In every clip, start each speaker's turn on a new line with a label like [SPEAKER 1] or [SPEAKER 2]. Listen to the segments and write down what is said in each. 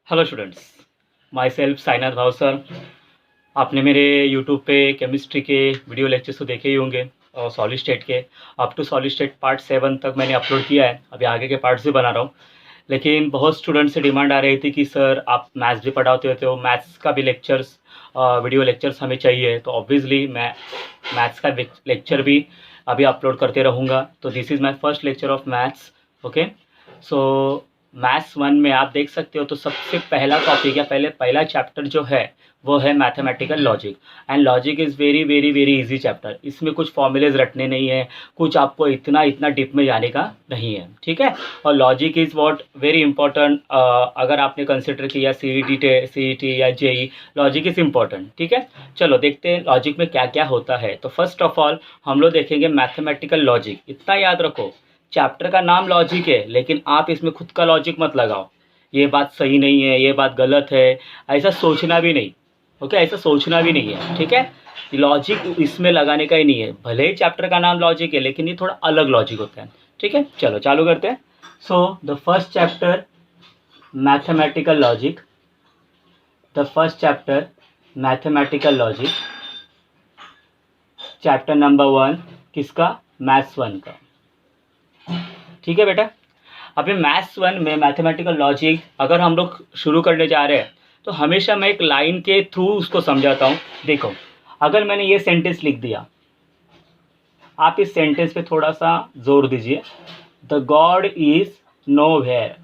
[SPEAKER 1] Hello students, my self Sainath भाव sir. आपने मेरे यूट्यूब पे केमिस्ट्री के वीडियो लेक्चर्स तो देखे ही होंगे और सॉलिड स्टेट के up to solid state part 7 तक मैंने अपलोड किया है। अभी आगे के पार्ट्स भी बना रहा हूँ, लेकिन बहुत स्टूडेंट से डिमांड आ रही थी कि सर आप मैथ्स भी पढ़ाते होते हो, मैथ्स का भी लेक्चर्स वीडियो लेक्चर्स हमें चाहिए। तो ऑब्वियसली मैं मैथ्स का लेक्चर भी अभी अपलोड करते रहूँगा। तो this is my first lecture of maths. Okay, so maths 1 में आप देख सकते हो तो सबसे पहला टॉपिक या पहला चैप्टर जो है वो है mathematical logic. And logic is very very very easy chapter. इसमें कुछ फॉर्मूलेज रटने नहीं है, कुछ आपको इतना डीप में जाने का नहीं है, ठीक है। और logic is what very important. अगर आपने कंसिडर किया सी ई टी या जेई, लॉजिक इज़ इम्पॉर्टेंट, ठीक है। चलो देखते हैं लॉजिक में क्या क्या होता है। तो फर्स्ट ऑफ ऑल हम लोग देखेंगे मैथमेटिकल लॉजिक। इतना याद रखो, चैप्टर का नाम लॉजिक है, लेकिन आप इसमें खुद का लॉजिक मत लगाओ। ये बात सही नहीं है, ये बात गलत है, ऐसा सोचना भी नहीं। ओके, ऐसा सोचना भी नहीं है, ठीक है। लॉजिक इसमें लगाने का ही नहीं है। भले ही चैप्टर का नाम लॉजिक है, लेकिन ये थोड़ा अलग लॉजिक होता है, ठीक है। चलो चालू करते हैं। So the first chapter mathematical logic, the first chapter mathematical logic, chapter number 1 किसका? मैथ्स 1 का, ठीक है बेटा। अभी मैथ्स 1 में मैथमेटिकल लॉजिक अगर हम लोग शुरू करने जा रहे हैं तो हमेशा मैं एक लाइन के थ्रू उसको समझाता हूँ। देखो, अगर मैंने ये सेंटेंस लिख दिया, आप इस सेंटेंस पे थोड़ा सा जोर दीजिए। The God is nowhere,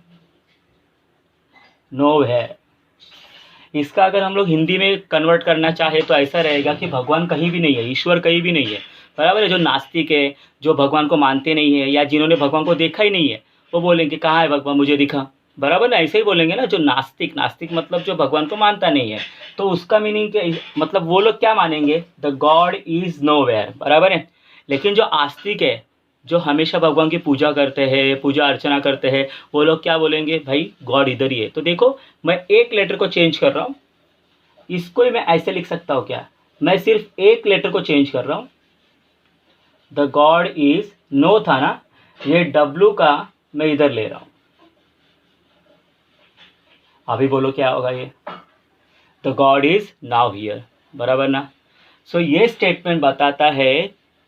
[SPEAKER 1] nowhere. इसका अगर हम लोग हिंदी में कन्वर्ट करना चाहे तो ऐसा रहेगा कि भगवान कहीं भी नहीं है, ईश्वर कहीं भी नहीं है, बराबर है। जो नास्तिक है, जो भगवान को मानते नहीं है या जिन्होंने भगवान को देखा ही नहीं है, वो बोलेंगे कहाँ है भगवान, मुझे दिखा, बराबर ना। ऐसे ही बोलेंगे ना। जो नास्तिक, नास्तिक मतलब जो भगवान को मानता नहीं है, तो उसका मीनिंग क्या, मतलब वो लोग क्या मानेंगे? द गॉड इज नोवेयर, बराबर है। लेकिन जो आस्तिक है, जो हमेशा भगवान की पूजा करते हैं, पूजा अर्चना करते हैं, वो लोग क्या बोलेंगे? भाई गॉड इधर ही है। तो देखो, मैं एक लेटर को चेंज कर रहा हूँ। इसको ही मैं ऐसे लिख सकता हूँ क्या? मैं सिर्फ एक लेटर को चेंज कर रहा हूँ। द गॉड इज, नो था ना, ये डब्लू का मैं इधर ले रहा हूँ। अभी बोलो क्या होगा? ये the God is now here, बराबर ना। सो ये स्टेटमेंट बताता है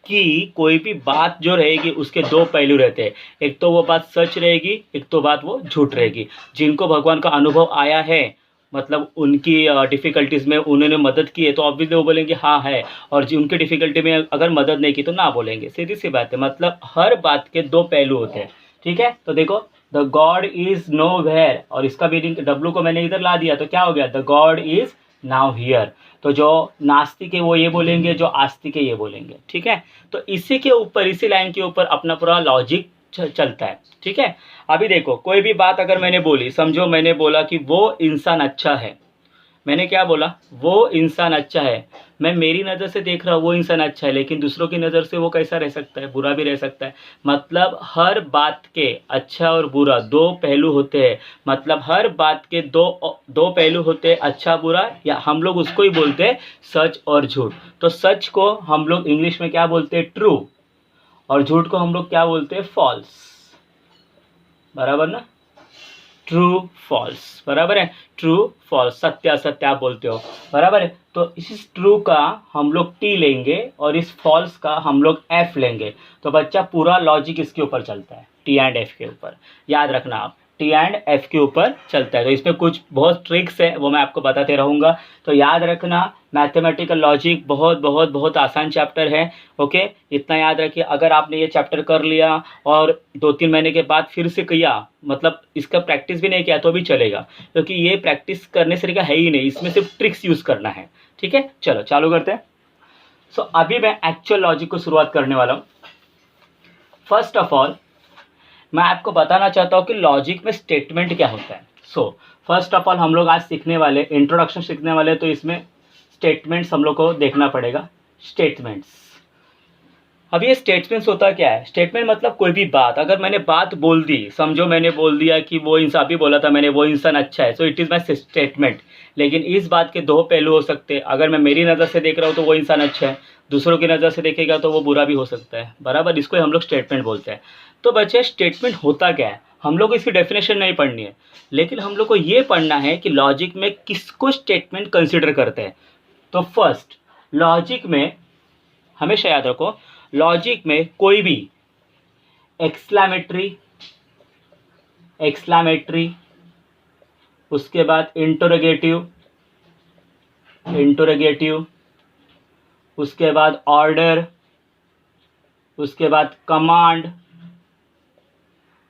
[SPEAKER 1] कि कोई भी बात जो रहेगी उसके दो पहलू रहते हैं। एक तो वो बात सच रहेगी, एक तो बात वो झूठ रहेगी। जिनको भगवान का अनुभव आया है, मतलब उनकी डिफ़िकल्टीज़ में उन्होंने मदद की है, तो ऑब्वियसली वो बोलेंगे हाँ है। और जो उनकी डिफ़िकल्टी में अगर मदद नहीं की तो ना बोलेंगे। सीधी सी बात है। मतलब हर बात के दो पहलू होते हैं, ठीक है। तो देखो, the god is nowhere, और इसका मीनिंग डब्लू को मैंने इधर ला दिया तो क्या हो गया? The god is now here. तो जो नास्तिक है वो ये बोलेंगे, जो आस्तिक है ये बोलेंगे, ठीक है। तो इसी के ऊपर, इसी लाइन के ऊपर अपना पूरा लॉजिक चलता है, ठीक है। अभी देखो, कोई भी बात अगर मैंने बोली, समझो मैंने बोला कि वो इंसान अच्छा है। मैंने क्या बोला? वो इंसान अच्छा है। मैं मेरी नज़र से देख रहा हूँ वो इंसान अच्छा है, लेकिन दूसरों की नज़र से वो कैसा रह सकता है? बुरा भी रह सकता है। मतलब हर बात के अच्छा और बुरा दो पहलू होते हैं। मतलब हर बात के दो पहलू होते हैं, अच्छा बुरा, या हम लोग उसको ही बोलते हैं सच और झूठ। तो सच को हम लोग इंग्लिश में क्या बोलते हैं? ट्रू। और झूठ को हम लोग क्या बोलते हैं? फॉल्स, बराबर ना। ट्रू फॉल्स, बराबर है। ट्रू फॉल्स, सत्य असत्य आप बोलते हो, बराबर है। तो इस ट्रू का हम लोग टी लेंगे और इस फॉल्स का हम लोग एफ लेंगे। तो बच्चा पूरा लॉजिक इसके ऊपर चलता है, टी एंड एफ के ऊपर। याद रखना आप, टी एंड एफ के ऊपर चलता है। तो इसमें कुछ बहुत ट्रिक्स है, वो मैं आपको बताते रहूँगा। तो याद रखना, मैथमेटिकल लॉजिक बहुत बहुत बहुत आसान चैप्टर है। ओके, इतना याद रखिए। अगर आपने ये चैप्टर कर लिया और 2-3 महीने के बाद फिर से किया, मतलब इसका प्रैक्टिस भी नहीं किया तो भी चलेगा, क्योंकि ये प्रैक्टिस करने से है ही नहीं, इसमें सिर्फ ट्रिक्स यूज़ करना है, ठीक है। चलो चालू करते हैं। सो अभी मैं एक्चुअल लॉजिक को शुरुआत करने वाला हूँ। फर्स्ट ऑफ ऑल मैं आपको बताना चाहता हूँ कि लॉजिक में स्टेटमेंट क्या होता है। सो फर्स्ट ऑफ ऑल हम लोग आज सीखने वाले, इंट्रोडक्शन सीखने वाले, तो इसमें स्टेटमेंट्स हम लोग को देखना पड़ेगा। स्टेटमेंट्स, अब ये स्टेटमेंट्स होता क्या है? स्टेटमेंट मतलब कोई भी बात, अगर मैंने बात बोल दी, समझो मैंने बोल दिया कि वो इंसान, भी बोला था मैंने, वो इंसान अच्छा है, सो इट इज़ माई स्टेटमेंट। लेकिन इस बात के दो पहलू हो सकते हैं। अगर मैं मेरी नज़र से देख रहा हूँ तो वो इंसान अच्छा है, दूसरों की नज़र से देखेगा तो वो बुरा भी हो सकता है, बराबर। इसको हम लोग स्टेटमेंट बोलते हैं। तो बच्चे, स्टेटमेंट होता क्या है? हम लोग को इसकी डेफिनेशन नहीं पढ़नी है, लेकिन हम लोग को ये पढ़ना है कि लॉजिक में किसको स्टेटमेंट कंसिडर करते हैं। तो फर्स्ट, लॉजिक में हमेशा याद रखो, लॉजिक में कोई भी एक्सक्लामेटरी, उसके बाद इंटरोगेटिव, उसके बाद ऑर्डर, उसके बाद कमांड,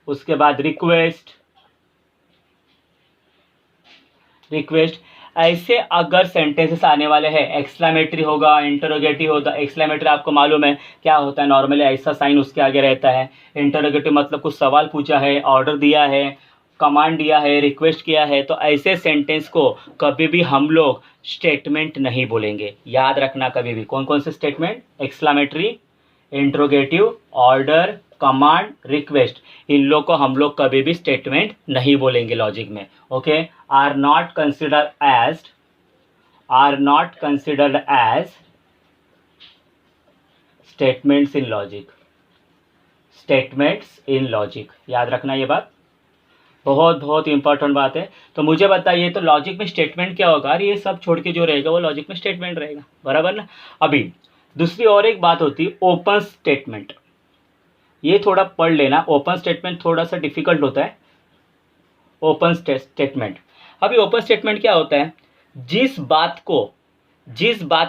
[SPEAKER 1] उसके बाद रिक्वेस्ट, ऐसे अगर सेंटेंसेस आने वाले हैं, एक्सक्लेमेटरी होगा, इंटरोगेटिव होगा। एक्सक्लेमेटरी आपको मालूम है क्या होता है, नॉर्मली ऐसा साइन उसके आगे रहता है। इंटरोगेटिव मतलब कुछ सवाल पूछा है, ऑर्डर दिया है, कमांड दिया है, रिक्वेस्ट किया है। तो ऐसे सेंटेंस को कभी भी हम लोग स्टेटमेंट नहीं बोलेंगे, याद रखना कभी भी। कौन कौन से statement? Exclamatory, interrogative, order, command, request, इन लोग को हम लोग कभी भी स्टेटमेंट नहीं बोलेंगे लॉजिक में। Okay, are not considered as statements in logic. याद रखना ये बात, बहुत बहुत इंपॉर्टेंट बात है। तो मुझे बताइए, तो लॉजिक में स्टेटमेंट क्या होगा? अरे ये सब छोड़ के जो रहेगा वो लॉजिक में स्टेटमेंट रहेगा, बराबर ना। अभी दूसरी और एक बात होती है, ओपन स्टेटमेंट। ये थोड़ा पढ़ लेना, ओपन स्टेटमेंट थोड़ा सा डिफिकल्ट होता है। ओपन स्टेटमेंट, अभी ओपन स्टेटमेंट क्या होता है? जिस बात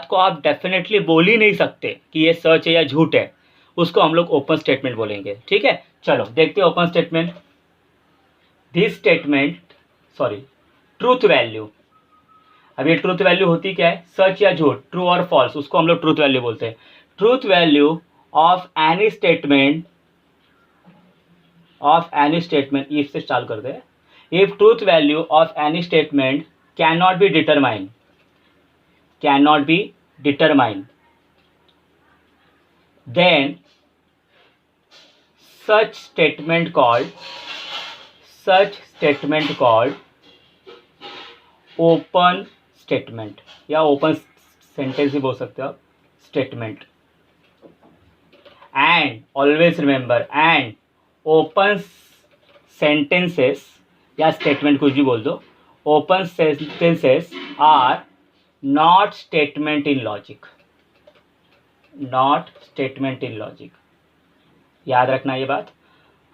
[SPEAKER 1] को आप डेफिनेटली बोल ही नहीं सकते कि ये सच है या झूठ है, उसको हम लोग ओपन स्टेटमेंट बोलेंगे। ठीक है, चलो देखते हैं ओपन स्टेटमेंट। Truth value. अब ये ट्रूथ वैल्यू होती क्या है? सच या झूठ, ट्रू और फॉल्स, उसको हम लोग ट्रूथ वैल्यू बोलते हैं। Truth value of any statement, if से स्टार्ट करते हैं। If truth value of any statement cannot be determined, then such statement called open statement, या ओपन सेंटेंस भी बोल सकते हो आप, statement. And always remember, and open sentences या स्टेटमेंट कुछ भी बोल दो, open sentences are not statements in logic. याद रखना ये बात,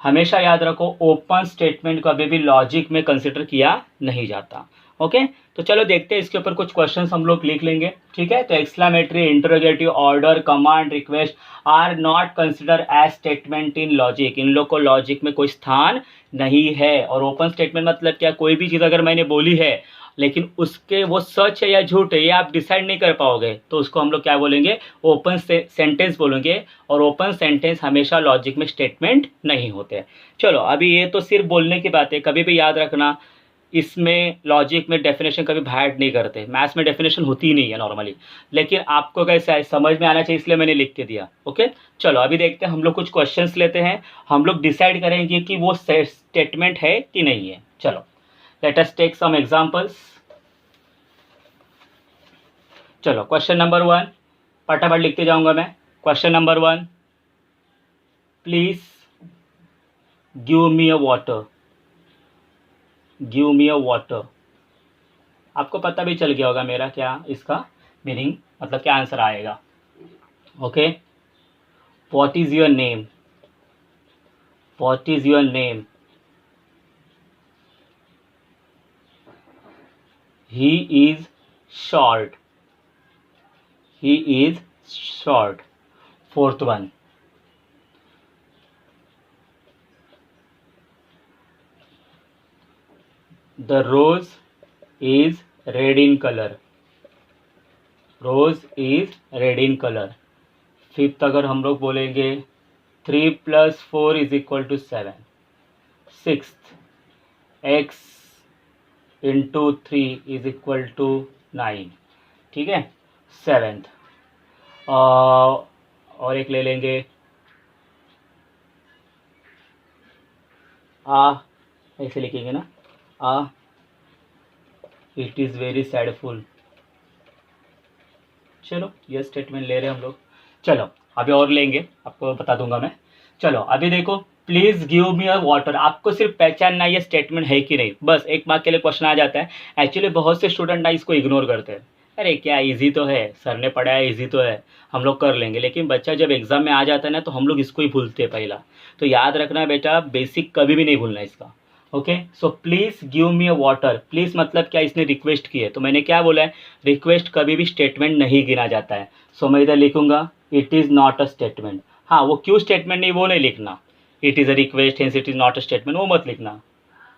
[SPEAKER 1] हमेशा याद रखो, ओपन स्टेटमेंट कभी भी लॉजिक में कंसिडर किया नहीं जाता। ओके, तो चलो देखते हैं, इसके ऊपर कुछ क्वेश्चंस हम लोग लिख लेंगे। ठीक है, तो exclamatory, interrogative, order, command, request are not consider as statement in logic. इन लोग को लॉजिक में कोई स्थान नहीं है। और ओपन स्टेटमेंट मतलब क्या? कोई भी चीज़ अगर मैंने बोली है लेकिन उसके वो सच है या झूठ है ये आप डिसाइड नहीं कर पाओगे, तो उसको हम लोग क्या बोलेंगे? ओपन सेंटेंस बोलेंगे। और ओपन सेंटेंस हमेशा लॉजिक में स्टेटमेंट नहीं होते। चलो, अभी ये तो सिर्फ बोलने की बात है, कभी भी याद रखना, इसमें लॉजिक में डेफिनेशन कभी बाहर नहीं करते। मैथ्स में डेफिनेशन होती ही नहीं है नॉर्मली, लेकिन आपको कैसा है समझ में आना चाहिए, इसलिए मैंने लिख के दिया। ओके, चलो अभी देखते हैं, हम लोग कुछ क्वेश्चंस लेते हैं, हम लोग डिसाइड करेंगे कि वो स्टेटमेंट है कि नहीं है। चलो, let us take some examples. चलो, क्वेश्चन नंबर 1 फटाफट लिखते जाऊंगा मैं। Question number 1, please give me a water. आपको पता भी चल गया होगा मेरा क्या इसका मीनिंग, मतलब क्या आंसर आएगा। Okay, what is your name? He is short. Fourth one, the rose is red in color। Fifth अगर हम लोग बोलेंगे 3 + 4 = 7। Sixth, x × 3 = 9। ठीक है, सेवेंथ, और एक ले लेंगे, ऐसे लिखेंगे ना, इट इज़ वेरी सैडफुल। चलो, ये स्टेटमेंट ले रहे हैं हम लोग। चलो अभी और लेंगे, आपको बता दूंगा मैं। चलो अभी देखो, please give me a water, आपको सिर्फ पहचानना ये स्टेटमेंट है कि नहीं, बस एक मार्क के लिए क्वेश्चन आ जाता है। एक्चुअली बहुत से स्टूडेंट ना इसको इग्नोर करते हैं, अरे क्या इजी तो है, सर ने पढ़ाया इजी तो है, हम लोग कर लेंगे। लेकिन बच्चा जब एग्जाम में आ जाता है ना तो हम लोग इसको ही भूलते हैं पहला। तो याद रखना बेटा, बेसिक कभी भी नहीं भूलना इसका। Okay, so please give me a water, please मतलब क्या, इसने रिक्वेस्ट की है, तो मैंने क्या बोला है, रिक्वेस्ट कभी भी स्टेटमेंट नहीं गिना जाता है। सो मैं इधर लिखूंगा it is not a statement. हाँ, वो क्यों स्टेटमेंट नहीं वो नहीं लिखना, it is a request hence it is not a statement वो मत लिखना,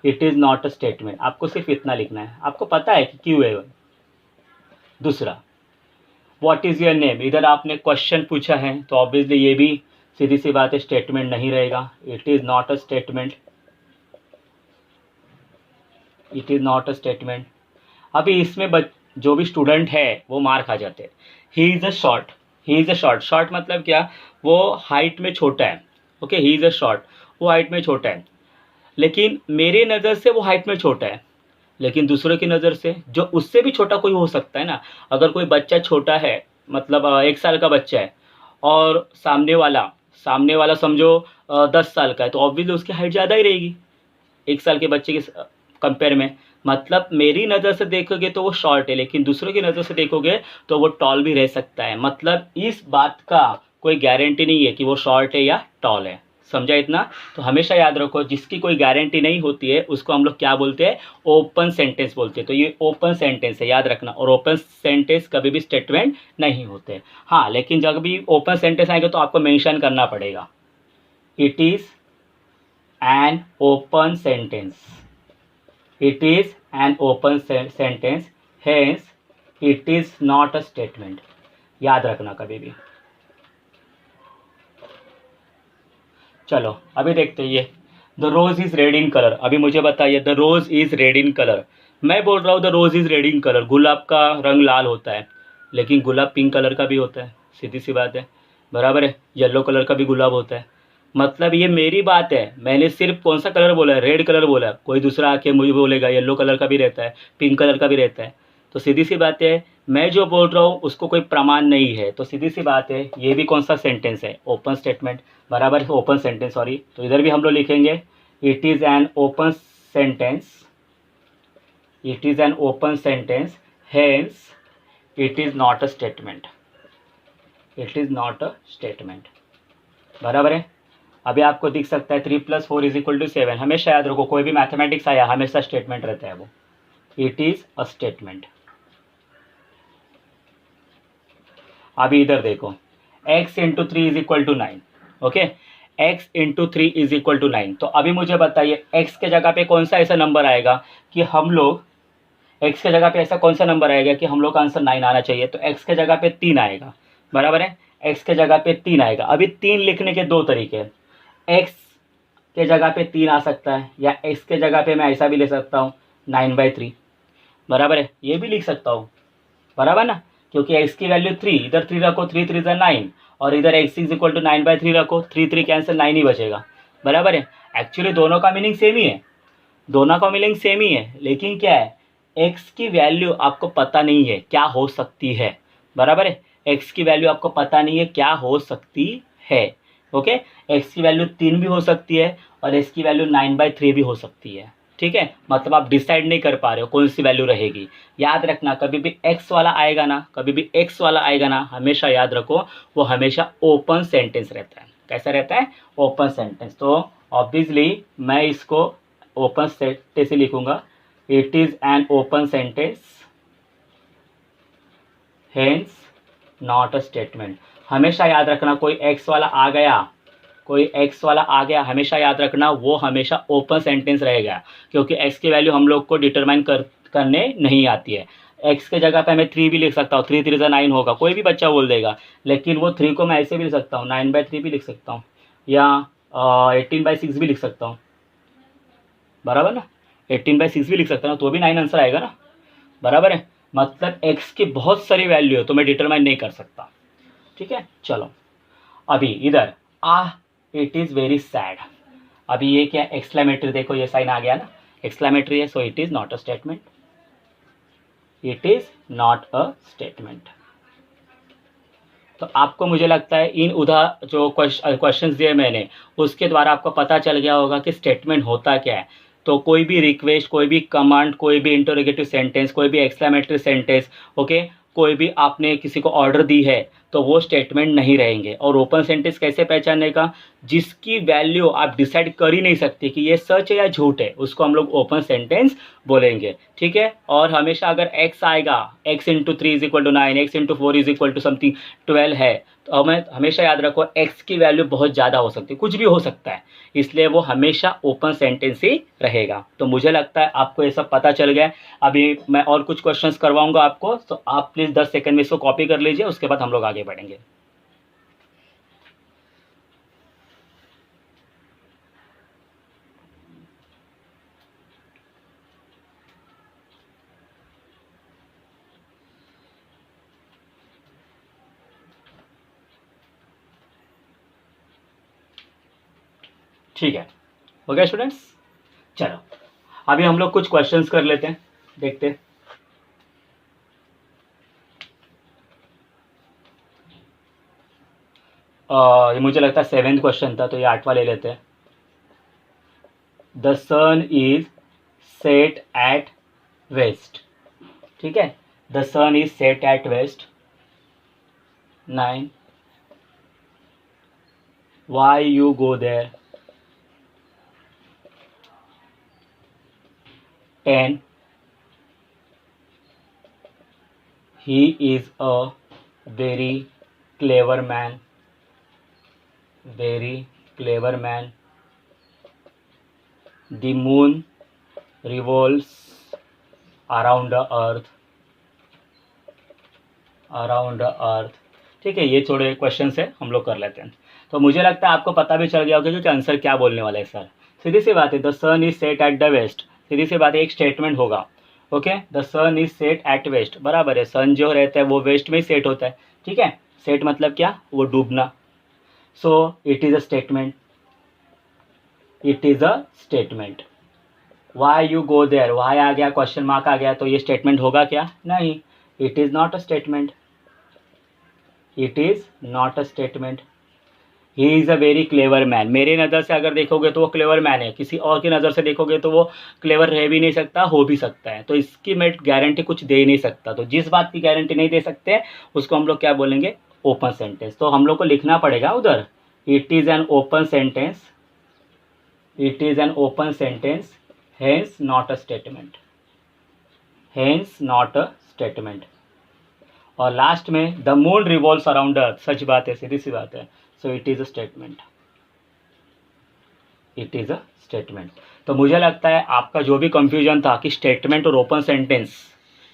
[SPEAKER 1] it is not a statement, आपको सिर्फ इतना लिखना है, आपको पता है कि क्यों है वो। दूसरा, व्हाट इज़ योर नेम, इधर आपने क्वेश्चन पूछा है तो ऑब्वियसली ये भी सीधी सी बात है, स्टेटमेंट नहीं रहेगा, it is not a statement, it is not a statement. अभी इसमें जो भी स्टूडेंट है वो मार खा जाते हैं। He is a short, he is a short, short मतलब क्या, वो हाइट में छोटा है। Okay, he is a short, वो हाइट में छोटा है, लेकिन मेरी नज़र से वो हाइट में छोटा है, लेकिन दूसरों की नज़र से जो उससे भी छोटा कोई हो सकता है ना। अगर कोई बच्चा छोटा है, मतलब 1 साल का बच्चा है, और सामने वाला समझो 10 साल का है, तो ऑब्वियसली उसकी हाइट ज़्यादा ही रहेगी 1 साल के बच्चे के कंपेयर में। मतलब मेरी नज़र से देखोगे तो वो शॉर्ट है, लेकिन दूसरों की नज़र से देखोगे तो वो टॉल भी रह सकता है। मतलब इस बात का कोई गारंटी नहीं है कि वो शॉर्ट है या टॉल है, समझा इतना। तो हमेशा याद रखो, जिसकी कोई गारंटी नहीं होती है उसको हम लोग क्या बोलते हैं, ओपन सेंटेंस बोलते हैं। तो ये ओपन सेंटेंस है, याद रखना। और ओपन सेंटेंस कभी भी स्टेटमेंट नहीं होते। हाँ, लेकिन जब भी ओपन सेंटेंस आएगा तो आपको मेंशन करना पड़ेगा, it is an open sentence, it is an open sentence, hence it is not a statement, याद रखना कभी भी। चलो अभी देखते हैं ये, the rose is red in colour. अभी मुझे बताइए, the rose is red in colour, मैं बोल रहा हूँ the rose is red in colour, गुलाब का रंग लाल होता है, लेकिन गुलाब पिंक कलर का भी होता है, सीधी सी बात है, बराबर है। येलो कलर का भी गुलाब होता है। मतलब ये मेरी बात है, मैंने सिर्फ कौन सा कलर बोला है, रेड कलर बोला है, कोई दूसरा आके मुझे बोलेगा येलो कलर का भी रहता है, पिंक कलर का भी रहता है। तो सीधी सी बात है, मैं जो बोल रहा हूँ उसको कोई प्रमाण नहीं है, तो सीधी सी बात है, ये भी कौन सा सेंटेंस है, ओपन स्टेटमेंट, बराबर है, ओपन सेंटेंस, सॉरी। तो इधर भी हम लोग लिखेंगे it is an open sentence, it is an open sentence, hence it is not a statement, it is not a statement, बराबर है। अभी आपको दिख सकता है 3 + 4 = 7, हमेशा याद रखो, कोई भी मैथमेटिक्स आया हमेशा स्टेटमेंट रहता है वो, इट इज़ अ स्टेटमेंट। अभी इधर देखो, x × 3 = 9, ओके, x × 3 = 9। तो अभी मुझे बताइए x के जगह पे कौन सा ऐसा नंबर आएगा कि हम लोग, x के जगह पे ऐसा कौन सा नंबर आएगा कि हम लोग का आंसर 9 आना चाहिए। तो x के जगह पे 3 आएगा, बराबर है, x के जगह पे 3 आएगा। अभी 3 लिखने के दो तरीके हैं, x के जगह पे 3 आ सकता है, या x के जगह पे मैं ऐसा भी ले सकता हूँ 9/3, बराबर है, ये भी लिख सकता हूँ, बराबर ना, क्योंकि x की वैल्यू 3, इधर 3 रखो, 3 3 9, और इधर x = 9/3 रखो, 3 3 कैंसिल, 9 ही बचेगा, बराबर है। एक्चुअली दोनों का मीनिंग सेम ही है, दोनों का मीनिंग सेम ही है, लेकिन क्या है, x की वैल्यू आपको पता नहीं है क्या हो सकती है, बराबर है, x की वैल्यू आपको पता नहीं है क्या हो सकती है। ओके, x की वैल्यू 3 भी हो सकती है और x की वैल्यू 9/3 भी हो सकती है, ठीक है। मतलब आप डिसाइड नहीं कर पा रहे हो कौन सी वैल्यू रहेगी। याद रखना, कभी भी x वाला आएगा ना, कभी भी x वाला आएगा ना, हमेशा याद रखो वो हमेशा ओपन सेंटेंस रहता है। कैसा रहता है, ओपन सेंटेंस। तो ऑब्वियसली मैं इसको ओपन सेंटेंस से लिखूंगा, it is an open sentence, hence not a statement. हमेशा याद रखना, कोई x वाला आ गया, कोई x वाला आ गया, हमेशा याद रखना वो हमेशा ओपन सेंटेंस रहेगा, क्योंकि x की वैल्यू हम लोग को डिटरमाइन करने नहीं आती है। x के जगह पे मैं 3 भी लिख सकता हूँ, 3 3 9 होगा, कोई भी बच्चा बोल देगा, लेकिन वो 3 को मैं ऐसे भी लिख सकता हूँ, 9/3 भी लिख सकता हूँ, या 18/6 भी लिख सकता हूँ, बराबर ना, 18/6 भी लिख सकता हूँ, तो भी 9 आंसर आएगा ना, बराबर है। मतलब x की बहुत सारी वैल्यू है तो मैं डिटरमाइन नहीं कर सकता, ठीक है। चलो अभी इधर इट इज़ वेरी सैड, अभी ये क्या, एक्सक्लेमेटरी, देखो ये साइन आ गया ना, एक्सक्लेमेटरी है, सो it is not a statement, it is not a statement. तो आपको मुझे लगता है इन उधर जो क्वेश्चंस दिए मैंने उसके द्वारा आपको पता चल गया होगा कि स्टेटमेंट होता क्या है। तो कोई भी रिक्वेस्ट, कोई भी कमांड, कोई भी इंटरोगेटिव सेंटेंस, कोई भी एक्सक्लेमेटरी सेंटेंस, ओके, कोई भी आपने किसी को ऑर्डर दी है तो वो स्टेटमेंट नहीं रहेंगे। और ओपन सेंटेंस कैसे पहचानने का, जिसकी वैल्यू आप डिसाइड कर ही नहीं सकते कि ये सच है या झूठ है, उसको हम लोग ओपन सेंटेंस बोलेंगे, ठीक है। और हमेशा अगर x आएगा, x into 3 = 9, x into 4 something 12 है, तो हमें हमेशा याद रखो x की वैल्यू बहुत ज़्यादा हो सकती है, कुछ भी हो सकता है, इसलिए वो हमेशा ओपन सेंटेंस ही रहेगा। तो मुझे लगता है आपको ये सब पता चल गया है। अभी मैं और कुछ क्वेश्चंस करवाऊंगा आपको, तो आप प्लीज़ 10 सेकंड में इसको कॉपी कर लीजिए, उसके बाद हम लोग आगे बढ़ेंगे। ठीक है, हो गया स्टूडेंट्स। चलो अभी हम लोग कुछ क्वेश्चंस कर लेते हैं, देखते हैं। ये मुझे लगता है 7th क्वेश्चन था, तो ये 8वां ले लेते हैं। The sun is set at west, ठीक है, the sun is set at west. 9, why you go there. 10, he is a very clever man, very clever man. The moon revolves around the earth, around the earth। ठीक है, ये थोड़े question है, हम लोग कर लेते हैं। तो मुझे लगता है आपको पता भी चल गया होगा कि आंसर क्या बोलने वाला है सर। सीधी सी बात है, the sun is set at the west, सीधी सी बात है, एक स्टेटमेंट होगा, okay. The sun is set at west, बराबर है, सन जो रहता है वो वेस्ट में ही सेट होता है, ठीक है। सेट मतलब क्या, वो डूबना। So it is a statement, it is a statement. Why you go there, why आ गया, क्वेश्चन मार्क आ गया, तो ये स्टेटमेंट होगा क्या, नहीं, it is not a statement, it is not a statement. He is a very clever man, मेरे नज़र से अगर देखोगे तो वो क्लेवर मैन है, किसी और की नज़र से देखोगे तो वो क्लेवर रह भी नहीं सकता, हो भी सकता है। तो इसकी मैं गारंटी कुछ दे ही नहीं सकता, तो जिस बात की गारंटी नहीं दे सकते उसको हम लोग क्या बोलेंगे, ओपन सेंटेंस। तो हम लोग को लिखना पड़ेगा उधर, it is an open sentence, it is an open sentence, hence not a statement, hence not a statement. और लास्ट में द मून रिवॉल्व्स अराउंड अर्थ, सच बात है, सीधी सी बात है, सो it is a statement, it is a statement. तो मुझे लगता है आपका जो भी कंफ्यूजन था कि स्टेटमेंट और ओपन सेंटेंस,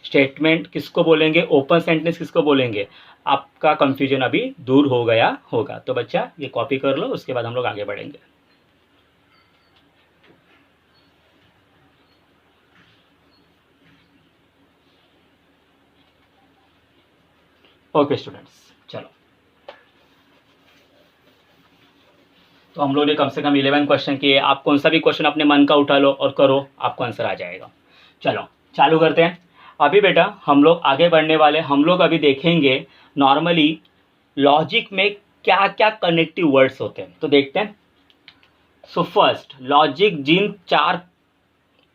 [SPEAKER 1] स्टेटमेंट किसको बोलेंगे, ओपन सेंटेंस किसको बोलेंगे, आपका कंफ्यूजन अभी दूर हो गया होगा। तो बच्चा ये कॉपी कर लो, उसके बाद हम लोग आगे बढ़ेंगे। ओके स्टूडेंट्स, चलो तो हम लोग ने कम से कम 11 क्वेश्चन किए। आप कौन सा भी क्वेश्चन अपने मन का उठा लो और करो, आपको आंसर आ जाएगा। चलो चालू करते हैं। अभी बेटा हम लोग आगे बढ़ने वाले, हम लोग अभी देखेंगे नॉर्मली लॉजिक में क्या क्या कनेक्टिव वर्ड्स होते हैं, तो देखते हैं। सो फर्स्ट लॉजिक, जिन चार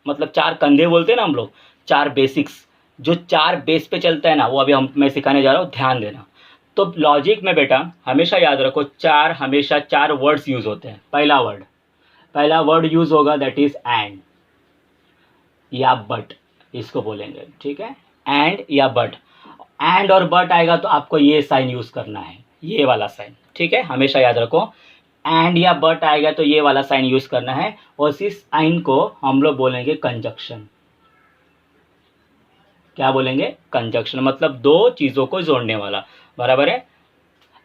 [SPEAKER 1] मतलब चार कंधे बोलते हैं ना हम लोग, चार बेसिक्स, जो चार बेस पे चलता है ना, वो अभी मैं सिखाने जा रहा हूँ, ध्यान देना। तो लॉजिक में बेटा हमेशा याद रखो, हमेशा चार वर्ड्स यूज होते हैं। पहला वर्ड यूज होगा दैट इज एंड या बट, इसको बोलेंगे, ठीक है, एंड या बट। एंड और बट आएगा तो आपको ये साइन यूज करना है, ये वाला साइन, ठीक है, हमेशा याद रखो। एंड या बट आएगा तो ये वाला साइन यूज करना है, और इस साइन को हम लोग बोलेंगे कंजक्शन। क्या बोलेंगे, कंजक्शन, मतलब दो चीजों को जोड़ने वाला, बराबर है।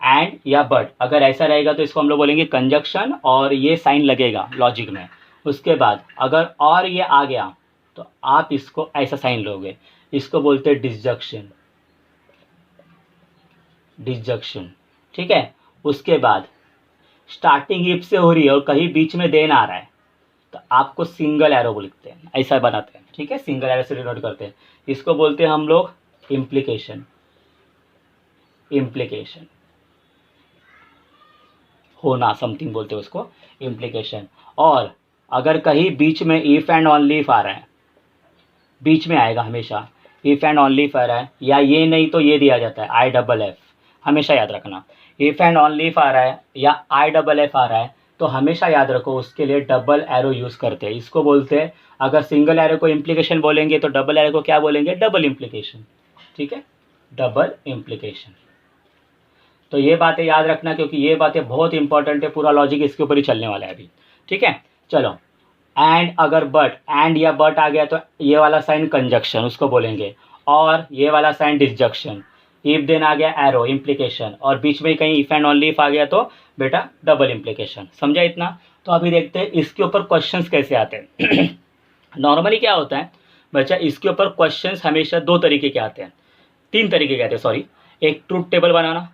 [SPEAKER 1] एंड या बट अगर ऐसा रहेगा तो इसको हम लोग बोलेंगे कंजक्शन, और ये साइन लगेगा लॉजिक में। उसके बाद अगर और ये आ गया तो आप इसको ऐसा साइन लोगे, इसको बोलते हैं डिसजंक्शन, डिसजंक्शन, ठीक है। उसके बाद स्टार्टिंग इफ से हो रही है और कहीं बीच में देन आ रहा है तो आपको सिंगल एरो लिखते हैं, ऐसा बनाते हैं, ठीक है, सिंगल एरो से डिनोट करते हैं। इसको बोलते हैं हम लोग इम्प्लीकेशन, इम्प्लीकेशन, होना, समथिंग बोलते हैं उसको, इम्प्लीकेशन। और अगर कहीं बीच में इफ़ एंड ओनली इफ आ रहा है, बीच में आएगा हमेशा, इफ़ एंड ओनली इफ आ रहा है, या ये नहीं तो ये दिया जाता है आई डबल एफ, हमेशा याद रखना। इफ़ एंड ओनली इफ आ रहा है या आई डबल एफ आ रहा है तो हमेशा याद रखो उसके लिए डबल एरो यूज़ करते हैं। इसको बोलते हैं, अगर सिंगल एरो को इम्प्लीकेशन बोलेंगे तो डबल एरो को क्या बोलेंगे, डबल इम्प्लीकेशन। ठीक है, डबल इम्प्लीकेशन। तो ये बातें याद रखना क्योंकि ये बातें बहुत इंपॉर्टेंट है, पूरा लॉजिक इसके ऊपर ही चलने वाला है अभी। ठीक है, चलो। एंड अगर बट, एंड या बट आ गया तो ये वाला साइन कंजक्शन उसको बोलेंगे, और ये वाला साइन डिसजंक्शन। इफ देन आ गया एरो, इम्प्लीकेशन, और बीच में कहीं इफ एंड ओनली इफ आ गया तो बेटा डबल इम्प्लीकेशन। समझा इतना? तो अभी देखते हैं इसके ऊपर क्वेश्चंस कैसे आते हैं। नॉर्मली क्या होता है बच्चा, इसके ऊपर क्वेश्चंस हमेशा दो तरीके के आते हैं, तीन तरीके के आते हैं सॉरी। एक ट्रूथ टेबल बनाना,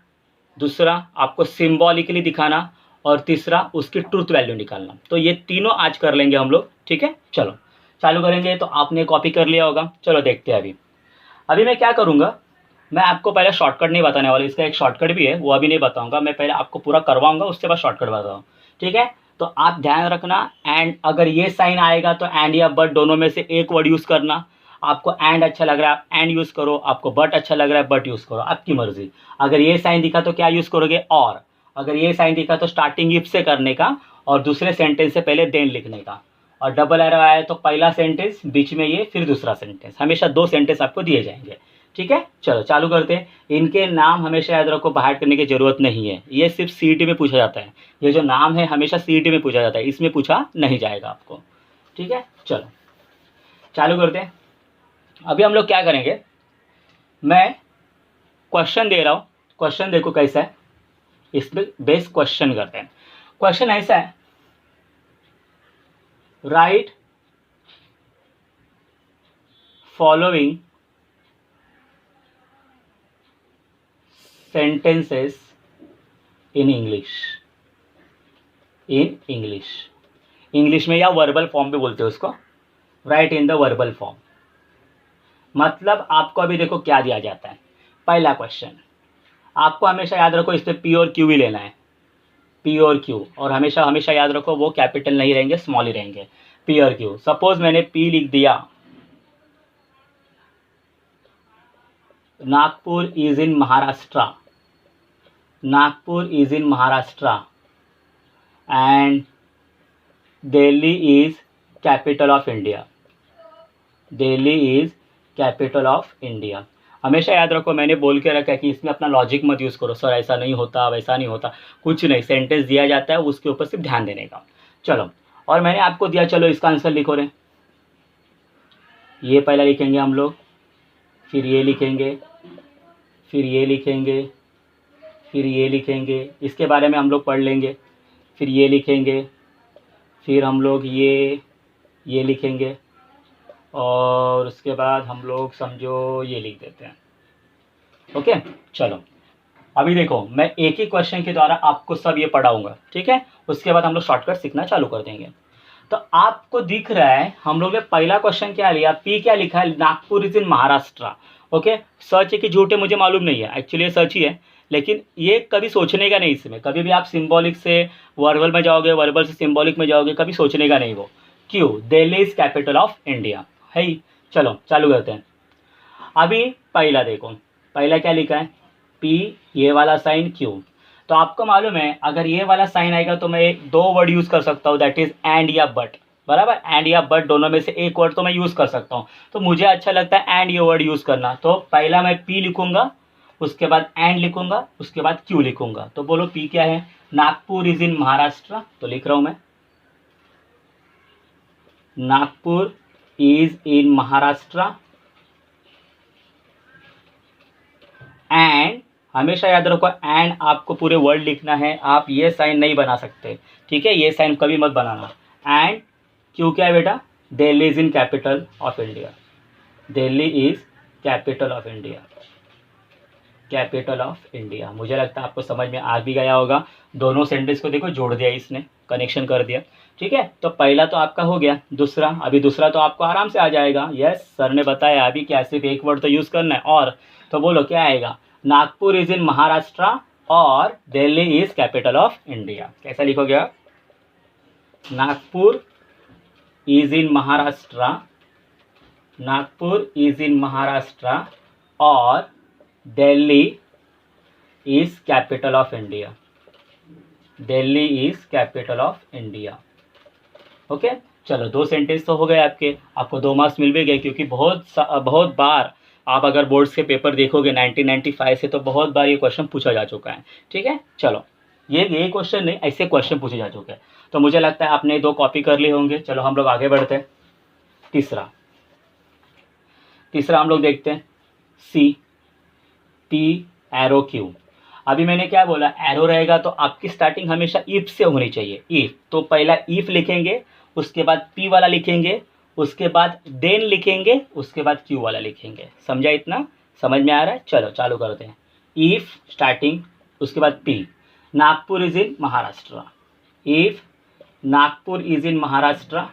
[SPEAKER 1] दूसरा आपको सिम्बॉलिकली दिखाना, और तीसरा उसकी ट्रूथ वैल्यू निकालना। तो ये तीनों आज कर लेंगे हम लोग। ठीक है, चलो चालू करेंगे। तो आपने कॉपी कर लिया होगा, चलो देखते हैं। अभी मैं क्या करूँगा, मैं आपको पहले शॉर्टकट नहीं बताने वाला, इसका एक शॉर्टकट भी है वो अभी नहीं बताऊँगा, मैं पहले आपको पूरा करवाऊँगा उसके बाद शॉर्टकट बताऊँ। ठीक है, तो आप ध्यान रखना। एंड अगर ये साइन आएगा तो एंड या बट दोनों में से एक वर्ड यूज़ करना। आपको एंड अच्छा लग रहा है आप एंड यूज़ करो, आपको बट अच्छा लग रहा है बट यूज़ करो, आपकी मर्जी। अगर ये साइन दिखा तो क्या यूज़ करोगे, और अगर ये साइन दिखा तो स्टार्टिंग इफ से करने का और दूसरे सेंटेंस से पहले देन लिखने का, और डबल एरो आया तो पहला सेंटेंस, बीच में ये, फिर दूसरा सेंटेंस। हमेशा दो सेंटेंस आपको दिए जाएंगे। ठीक है, चलो चालू करते हैं। इनके नाम हमेशा याद रखो, बाहर करने की ज़रूरत नहीं है, ये सिर्फ सीईटी में पूछा जाता है। ये जो नाम है हमेशा सीईटी में पूछा जाता है, इसमें पूछा नहीं जाएगा आपको। ठीक है, चलो चालू करते हैं। अभी हम लोग क्या करेंगे, मैं क्वेश्चन दे रहा हूँ, क्वेश्चन देखो कैसा है, इसमें बेस क्वेश्चन करते हैं। क्वेश्चन ऐसा है, right following sentences in English. In English, English में या वर्बल फॉर्म पे बोलते हैं उसको, right in the verbal form. मतलब आपको अभी देखो क्या दिया जाता है। पहला क्वेश्चन आपको हमेशा याद रखो, इस पर पी और क्यू भी लेना है, पी और क्यू, और हमेशा हमेशा याद रखो वो कैपिटल नहीं रहेंगे, स्मॉल ही रहेंगे, पी और क्यू। सपोज मैंने पी लिख दिया, Nagpur is in Maharashtra, Nagpur is in Maharashtra, and Delhi is capital of India, Delhi is capital of India. हमेशा याद रखो मैंने बोल के रखा है कि इसमें अपना लॉजिक मत यूज़ करो, सर ऐसा नहीं होता वैसा नहीं होता, कुछ नहीं, सेंटेंस दिया जाता है उसके ऊपर सिर्फ ध्यान देने का। चलो, और मैंने आपको दिया, चलो इसका आंसर लिखो रे। ये पहला लिखेंगे हम लोग, फिर ये लिखेंगे, फिर ये लिखेंगे, फिर ये लिखेंगे, इसके बारे में हम लोग पढ़ लेंगे, फिर ये लिखेंगे, फिर हम लोग ये लिखेंगे, और उसके बाद हम लोग समझो ये लिख देते हैं। ओके, चलो अभी देखो मैं एक ही क्वेश्चन के द्वारा आपको सब ये पढ़ाऊंगा। ठीक है, उसके बाद हम लोग शॉर्टकट सीखना चालू कर देंगे। तो आपको दिख रहा है हम लोग ने पहला क्वेश्चन क्या लिया, पी क्या लिखा है, Nagpur is in Maharashtra. Okay, सच है कि झूठ है मुझे मालूम नहीं है, एक्चुअली ये सच ही है, लेकिन ये कभी सोचने का नहीं। इसमें कभी भी आप सिंबॉलिक से वर्बल में जाओगे, वर्बल से सिंबॉलिक में जाओगे, कभी सोचने का नहीं वो। क्यों, Delhi is capital of India है ही। चलो चालू करते हैं। अभी पहला देखो, पहला क्या लिखा है, पी, ये वाला साइन क्यू। तो आपको मालूम है अगर ये वाला साइन आएगा तो मैं दो वर्ड यूज़ कर सकता हूँ, दैट इज़ एंड या बट। बराबर, एंड या बट दोनों में से एक वर्ड तो मैं यूज़ कर सकता हूँ, तो मुझे अच्छा लगता है एंड ये वर्ड यूज़ करना। तो पहला मैं पी लिखूंगा, उसके बाद एंड लिखूंगा, उसके बाद क्यू लिखूंगा। तो बोलो पी क्या है, नागपुर इज इन महाराष्ट्र, तो लिख रहा हूँ मैं, Nagpur is in Maharashtra, and हमेशा याद रखो एंड आपको पूरे वर्ड लिखना है, आप ये साइन नहीं बना सकते। ठीक है, ये साइन कभी मत बनाना। एंड क्यों क्या है बेटा, Delhi is in capital of India, Delhi is capital of India, capital of India. मुझे लगता है आपको समझ में आ भी गया होगा। दोनों सेंटेंस को देखो जोड़ दिया इसने, कनेक्शन कर दिया। ठीक है, तो पहला तो आपका हो गया, दूसरा, अभी दूसरा तो आपको आराम से आ जाएगा। यस, सर ने बताया अभी क्या सिर्फ एक वर्ड तो यूज़ करना है। और तो बोलो क्या आएगा, नागपुर इज इन महाराष्ट्र और Delhi is capital of India. कैसा लिखोगे आप? Nagpur is in Maharashtra, Nagpur is in Maharashtra और Delhi is capital of India, Delhi is capital of India. Okay, चलो 2 सेंटेंस तो हो गए आपके, आपको 2 मार्क्स मिल भी गए, क्योंकि बहुत बार आप अगर बोर्ड्स के पेपर देखोगे 1995 से तो बहुत बार ये क्वेश्चन पूछा जा चुका है। ठीक है, चलो ये क्वेश्चन नहीं, ऐसे क्वेश्चन पूछे जा चुके हैं। तो मुझे लगता है आपने 2 कॉपी कर लिए होंगे। चलो हम लोग आगे बढ़ते हैं। तीसरा हम लोग देखते हैं, सी पी एरो क्यू। अभी मैंने क्या बोला, एरो रहेगा तो आपकी स्टार्टिंग हमेशा इफ से होनी चाहिए। इफ तो पहला इफ लिखेंगे, उसके बाद पी वाला लिखेंगे, उसके बाद देन लिखेंगे, उसके बाद क्यू वाला लिखेंगे। समझा? इतना समझ में आ रहा है? चलो चालू करते हैं। इफ स्टार्टिंग, उसके बाद P, Nagpur is in Maharashtra. If Nagpur is in Maharashtra,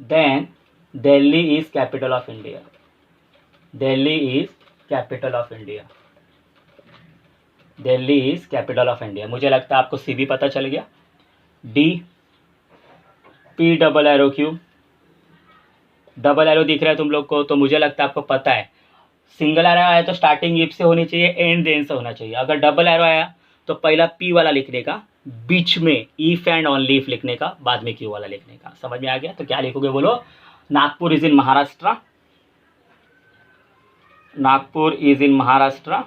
[SPEAKER 1] then Delhi is capital of India, Delhi is capital of India, Delhi is capital of India। मुझे लगता है आपको सी भी पता चल गया। D P double arrow Q, double arrow दिख रहा है तुम लोग को, तो मुझे लगता है आपको पता है सिंगल एरो आया तो स्टार्टिंग इफ से होनी चाहिए, एंड देन से होना चाहिए। अगर डबल एरो आया तो पहला पी वाला लिखने का, बीच में इफ एंड ओनली इफ लिखने का, बाद में क्यू वाला लिखने का। समझ में आ गया? तो क्या लिखोगे बोलो? Nagpur is in Maharashtra, Nagpur is in Maharashtra,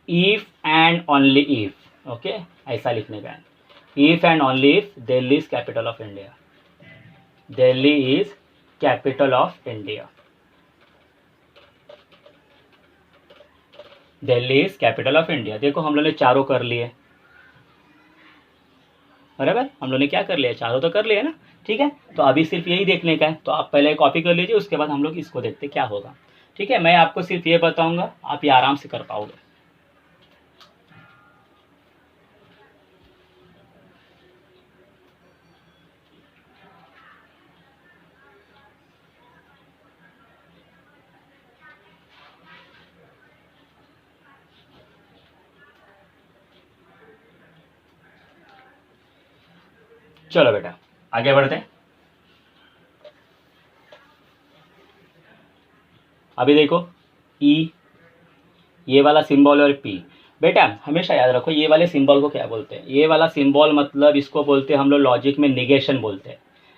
[SPEAKER 1] if and only if. Okay, ऐसा लिखने का है। If and only if Delhi is capital of India, Delhi is capital of India, Delhi is capital of India. देखो हम लोग ने चारों कर लिए, बराबर? हम लोग ने क्या कर लिया? चारों तो कर लिए ना। ठीक है, तो अभी सिर्फ यही देखने का है। तो आप पहले कॉपी कर लीजिए, उसके बाद हम लोग इसको देखते क्या होगा। ठीक है, मैं आपको सिर्फ ये बताऊंगा, आप ये आराम से कर पाओगे। चलो बेटा आगे बढ़ते हैं। अभी देखो ई, ये वाला सिंबल और पी। बेटा हमेशा याद रखो ये वाले सिंबल को क्या बोलते हैं। ये वाला सिंबल मतलब इसको बोलते हैं हम लोग लॉजिक में निगेशन बोलते हैं।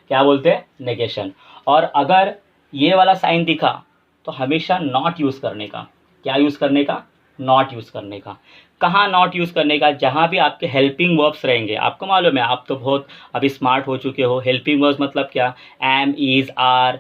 [SPEAKER 1] क्या बोलते हैं? निगेशन। और अगर ये वाला साइन दिखा तो हमेशा नॉट यूज़ करने का। क्या यूज़ करने का? नॉट यूज़ करने का। कहाँ नॉट यूज़ करने का? जहाँ भी आपके हेल्पिंग वर्ब्स रहेंगे। आपको मालूम है, आप तो बहुत अभी स्मार्ट हो चुके हो। हेल्पिंग वर्ब्स मतलब क्या? एम, इज़, आर,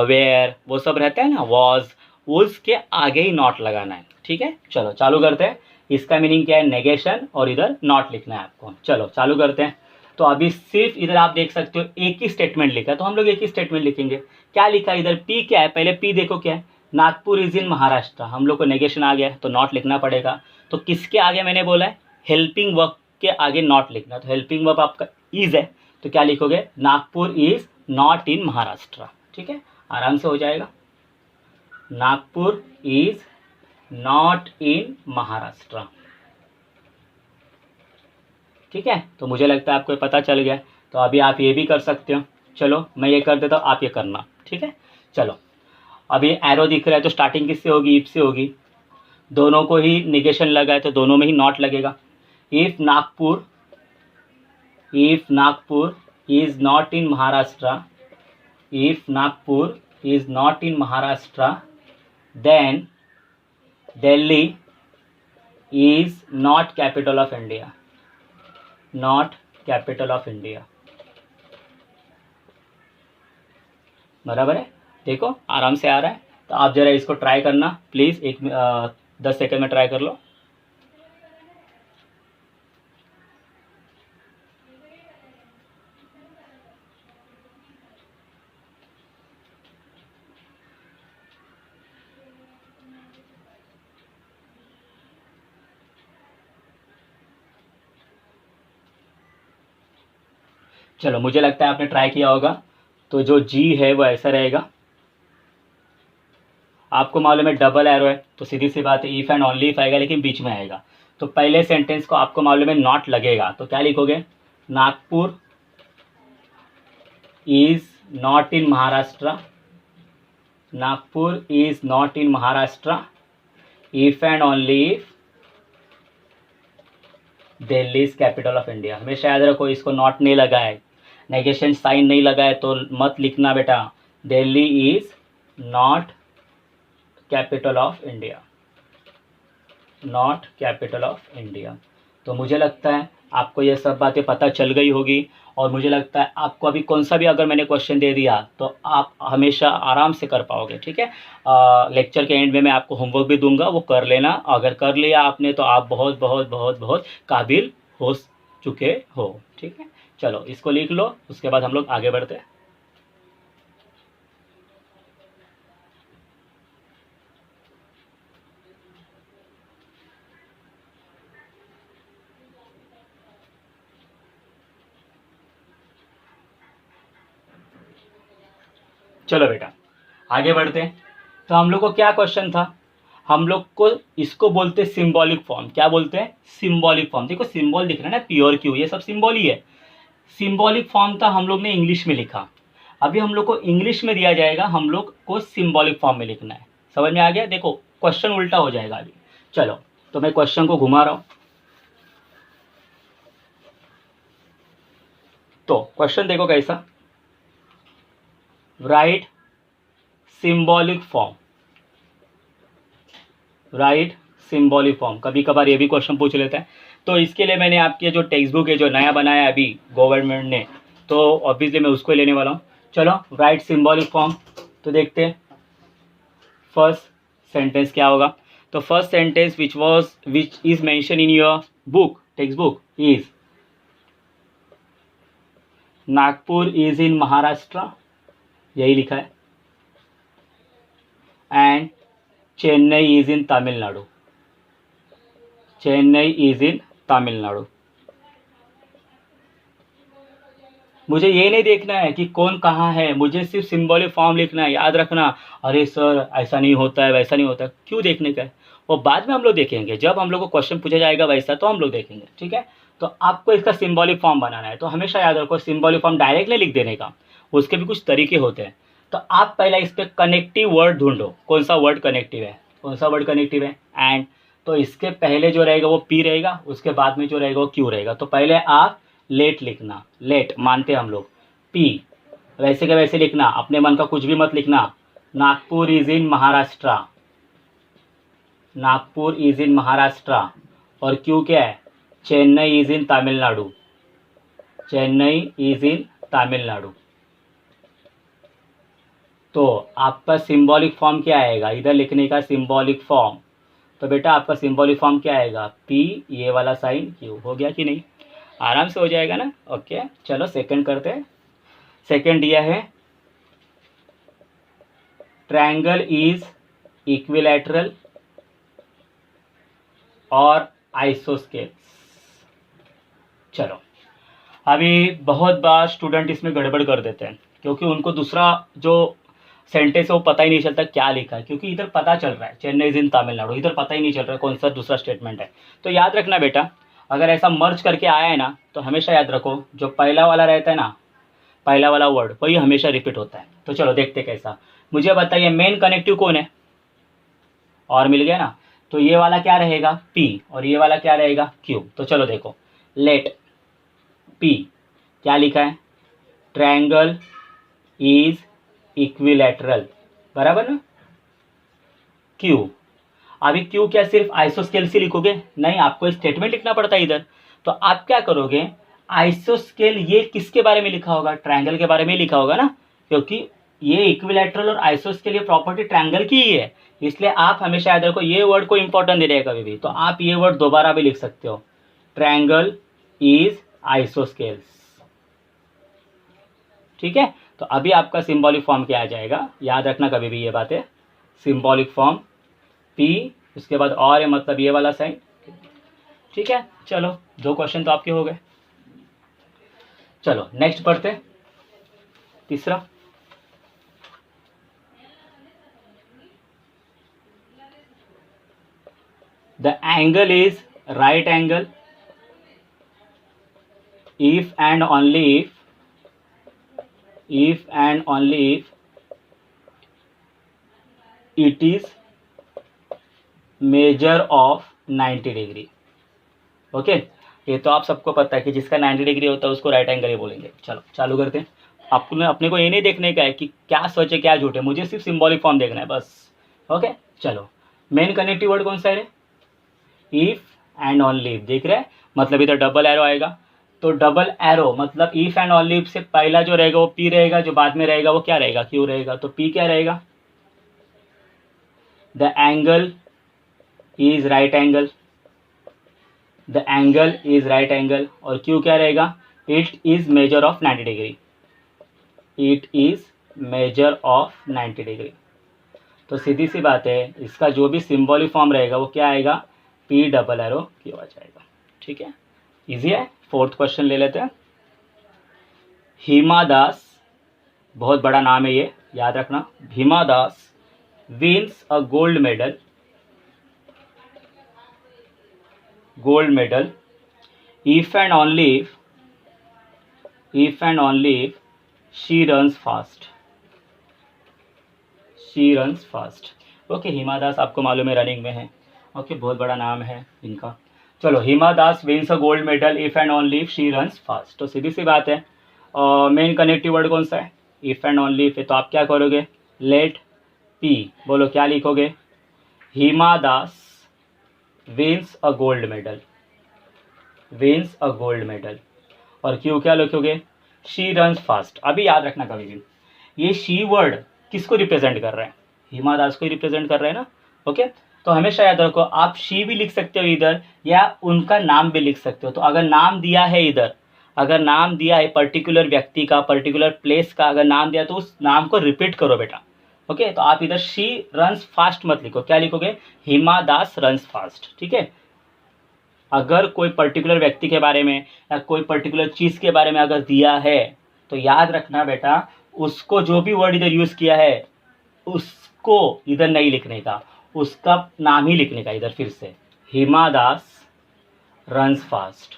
[SPEAKER 1] वेयर, वो सब रहता है ना, वॉज, उसके आगे ही नॉट लगाना है। ठीक है, चलो चालू करते हैं। इसका मीनिंग क्या है? नेगेशन, और इधर नॉट लिखना है आपको। चलो चालू करते हैं। तो अभी सिर्फ इधर आप देख सकते हो एक ही स्टेटमेंट लिखा है, तो हम लोग एक ही स्टेटमेंट लिखेंगे। क्या लिखा है इधर? पी क्या है? पहले पी देखो क्या है। नागपुर इज इन महाराष्ट्र, हम लोग को नेगेशन आ गया है तो नॉट लिखना पड़ेगा। तो किसके आगे मैंने बोला है? हेल्पिंग वर्ब के आगे नॉट लिखना। तो हेल्पिंग वर्ब आपका इज है, तो क्या लिखोगे? Nagpur is not in Maharashtra. ठीक है, आराम से हो जाएगा। Nagpur is not in Maharashtra. ठीक है, तो मुझे लगता है आपको पता चल गया। तो अभी आप ये भी कर सकते हो। चलो मैं ये कर देता हूँ, आप ये करना। ठीक है, चलो अभी एरो दिख रहा है तो स्टार्टिंग किससे होगी? इफ से होगी। दोनों को ही निगेशन लगा है तो दोनों में ही नॉट लगेगा। If Nagpur is not in Maharashtra, if Nagpur is not in Maharashtra, then Delhi is not capital of India, not capital of India. बराबर है? देखो आराम से आ रहा है। तो आप जरा इसको ट्राई करना प्लीज़, 10 सेकंड में ट्राई कर लो। चलो मुझे लगता है आपने ट्राई किया होगा। तो जो जी है वो ऐसा रहेगा। आपको मालूम है डबल एरो है, तो सीधी सी बात है इफ़ एंड ओनली इफ आएगा, लेकिन बीच में आएगा। तो पहले सेंटेंस को आपको मालूम है नॉट लगेगा, तो क्या लिखोगे, Nagpur is not in Maharashtra, Nagpur is not in Maharashtra if and only if Delhi is capital of India. हमेशा याद रखो, इसको नॉट नहीं लगा है, नेगेशन साइन नहीं लगा है, तो मत लिखना बेटा Delhi is not capital of India, not capital of India. तो मुझे लगता है आपको ये सब बातें पता चल गई होगी, और मुझे लगता है आपको अभी कौन सा भी अगर मैंने क्वेश्चन दे दिया तो आप हमेशा आराम से कर पाओगे। ठीक है, लेक्चर के एंड में मैं आपको होमवर्क भी दूंगा, वो कर लेना। अगर कर लिया आपने तो आप बहुत बहुत बहुत बहुत काबिल हो चुके हो। ठीक है, चलो इसको लिख लो, उसके बाद हम लोग आगे बढ़ते हैं। चलो बेटा आगे बढ़ते हैं। तो हम लोग को क्या क्वेश्चन था, हम लोग को इसको बोलते हैं सिंबॉलिक फॉर्म। क्या बोलते हैं, सिंबॉलिक फॉर्म। देखो सिंबल दिख रहा है ना, प्योर क्यू, ये सब सिंबल ही है। सिंबॉलिक फॉर्म था, हम लोग ने इंग्लिश में लिखा। अभी हम लोग को इंग्लिश में दिया जाएगा, हम लोग को सिंबॉलिक फॉर्म में लिखना है। समझ में आ गया, देखो क्वेश्चन उल्टा हो जाएगा अभी। चलो तो मैं क्वेश्चन को घुमा रहा हूँ। तो क्वेश्चन देखो कैसा, right symbolic form, right symbolic form. कभी कभार ये भी क्वेश्चन पूछ लेते हैं। तो इसके लिए मैंने आपके जो टेक्स्ट बुक है जो नया बनाया है अभी गवर्नमेंट ने, तो ऑब्वियसली मैं उसको ही लेने वाला हूँ। चलो राइट सिंबॉलिक फॉर्म, तो देखते हैं फर्स्ट सेंटेंस क्या होगा। तो first sentence which is mention in your book, text book, is Nagpur is in Maharashtra, यही लिखा है, and Chennai is in Tamil Nadu, Chennai is in Tamil Nadu. मुझे ये नहीं देखना है कि कौन कहाँ है, मुझे सिर्फ सिंबॉलिक फॉर्म लिखना है। याद रखना, अरे सर ऐसा नहीं होता है, वैसा नहीं होता है, क्यों देखने का है, वो बाद में हम लोग देखेंगे। जब हम लोग को क्वेश्चन पूछा जाएगा वैसा तो हम लोग देखेंगे। ठीक है, तो आपको इसका सिंबॉलिक फॉर्म बनाना है। तो हमेशा याद रखो सिंबॉलिक फॉर्म डायरेक्ट नहीं लिख देने का, उसके भी कुछ तरीके होते हैं। तो आप पहला इस पर कनेक्टिव वर्ड ढूंढो, कौन सा वर्ड कनेक्टिव है, कौन सा वर्ड कनेक्टिव है, एंड तो इसके पहले जो रहेगा वो पी रहेगा, उसके बाद में जो रहेगा वो क्यू रहेगा। तो पहले आप लेट लिखना, लेट मानते हम लोग, पी वैसे के वैसे लिखना, अपने मन का कुछ भी मत लिखना। Nagpur is in Maharashtra, Nagpur is in Maharashtra, और क्यू क्या है, Chennai is in Tamil Nadu, Chennai is in Tamil Nadu. तो आपका सिंबॉलिक फॉर्म क्या आएगा, इधर लिखने का सिंबॉलिक फॉर्म। तो बेटा आपका सिंबॉलिक फॉर्म क्या आएगा, पी, ये वाला साइन, क्यू। हो गया कि नहीं, आराम से हो जाएगा ना। ओके चलो सेकंड करते हैं। सेकंड दिया है ट्रायंगल इज इक्विलैटरल और आइसोस्केल्स। चलो अभी बहुत बार स्टूडेंट इसमें गड़बड़ कर देते हैं, क्योंकि उनको दूसरा जो सेंटेंस है वो पता ही नहीं चलता क्या लिखा है, क्योंकि इधर पता चल रहा है चेन्नई इज इन तमिलनाडु, इधर पता ही नहीं चल रहा है कौन सा दूसरा स्टेटमेंट है। तो याद रखना बेटा, अगर ऐसा मर्ज करके आया है ना, तो हमेशा याद रखो जो पहला वाला रहता है ना, पहला वाला वर्ड वही हमेशा रिपीट होता है। तो चलो देखते कैसा। मुझे बताइए मेन कनेक्टिव कौन है, और मिल गया ना। तो ये वाला क्या रहेगा, पी, और ये वाला क्या रहेगा, क्यू। तो चलो देखो, लेट पी क्या लिखा है, ट्रायंगल इज इक्विलैटरल, बराबर ना। क्यू, अभी क्यू क्या सिर्फ आइसोस्केल से लिखोगे, नहीं, आपको स्टेटमेंट लिखना पड़ता है इधर। तो आप क्या करोगे, आइसोस्केल ये किसके बारे में लिखा होगा, ट्रायंगल के बारे में लिखा होगा ना, क्योंकि ये इक्विलैटरल और आइसोस्केल ये प्रॉपर्टी ट्रायंगल की ही है। इसलिए आप हमेशा याद रखो ये वर्ड को इंपॉर्टेंट दे रहेगा कभी भी। तो आप ये वर्ड दोबारा भी लिख सकते हो, ट्रायंगल इज आइसोस्केल्स। ठीक है, तो अभी आपका सिंबॉलिक फॉर्म क्या आ जाएगा, याद रखना कभी भी ये बात है। सिंबॉलिक फॉर्म पी, उसके बाद और है मतलब ये वाला साइन। ठीक है, चलो दो क्वेश्चन तो आपके हो गए। चलो नेक्स्ट पढ़ते, तीसरा। The angle is right angle if and only if it is measure of 90 degree. Okay, ये तो आप सबको पता है कि जिसका 90 डिग्री होता है उसको राइट एंगल ही बोलेंगे। चलो चालू करते हैं। अपने को ये नहीं देखने का है कि क्या सच है क्या झूठ है, मुझे सिर्फ सिंबॉलिक फॉर्म देखना है बस। ओके चलो, मेन कनेक्टिव वर्ड कौन सा है? इफ एंड ओनली इफ, देख रहे हैं, मतलब इधर डबल एरो आएगा। तो डबल एरो मतलब इफ एंड ओनली इफ से पहला जो रहेगा वो पी रहेगा, जो बाद में रहेगा वो क्या रहेगा? क्यू रहेगा। तो पी क्या रहेगा? The angle is right angle, the angle is right angle. और क्यू क्या रहेगा? It is measure of 90 degree, it is measure of 90 degree. तो सीधी सी बात है, इसका जो भी सिंबॉलिक फॉर्म रहेगा वो क्या आएगा? पी डबल एरो क्यू आ जाएगा। ठीक है, इजी है। फोर्थ क्वेश्चन ले लेते हैं। हिमा दास, बहुत बड़ा नाम है ये, याद रखना। Hima Das wins a gold medal if and only if she runs fast, okay, Hima Das आपको मालूम है रनिंग में है। ओके, बहुत बड़ा नाम है इनका। चलो, Hima Das wins a gold medal if and only if she runs fast. तो सीधी सी बात है, मेन कनेक्टिव वर्ड कौन सा है? इफ एंड ओनली इफ है। तो आप क्या करोगे? लेट पी, बोलो क्या लिखोगे? हिमा Das wins a gold medal, और क्यों क्या लिखोगे? She runs fast. अभी याद रखना कभी भी, ये शी वर्ड किसको रिप्रेजेंट कर रहा है? हिमा दास को ही रिप्रेजेंट कर रहा है ना। ओके, तो हमेशा याद रखो, आप शी भी लिख सकते हो इधर, या उनका नाम भी लिख सकते हो। तो अगर नाम दिया है इधर, अगर नाम दिया है पर्टिकुलर व्यक्ति का, पर्टिकुलर प्लेस का अगर नाम दिया, तो उस नाम को रिपीट करो बेटा। ओके, तो आप इधर शी रन्स फास्ट मत लिखो, क्या लिखोगे? Hima Das runs fast. ठीक है, अगर कोई पर्टिकुलर व्यक्ति के बारे में या कोई पर्टिकुलर चीज़ के बारे में अगर दिया है, तो याद रखना बेटा, उसको जो भी वर्ड इधर यूज़ किया है उसको इधर नहीं लिखने का, उसका नाम ही लिखने का इधर। फिर से, Hima Das runs fast.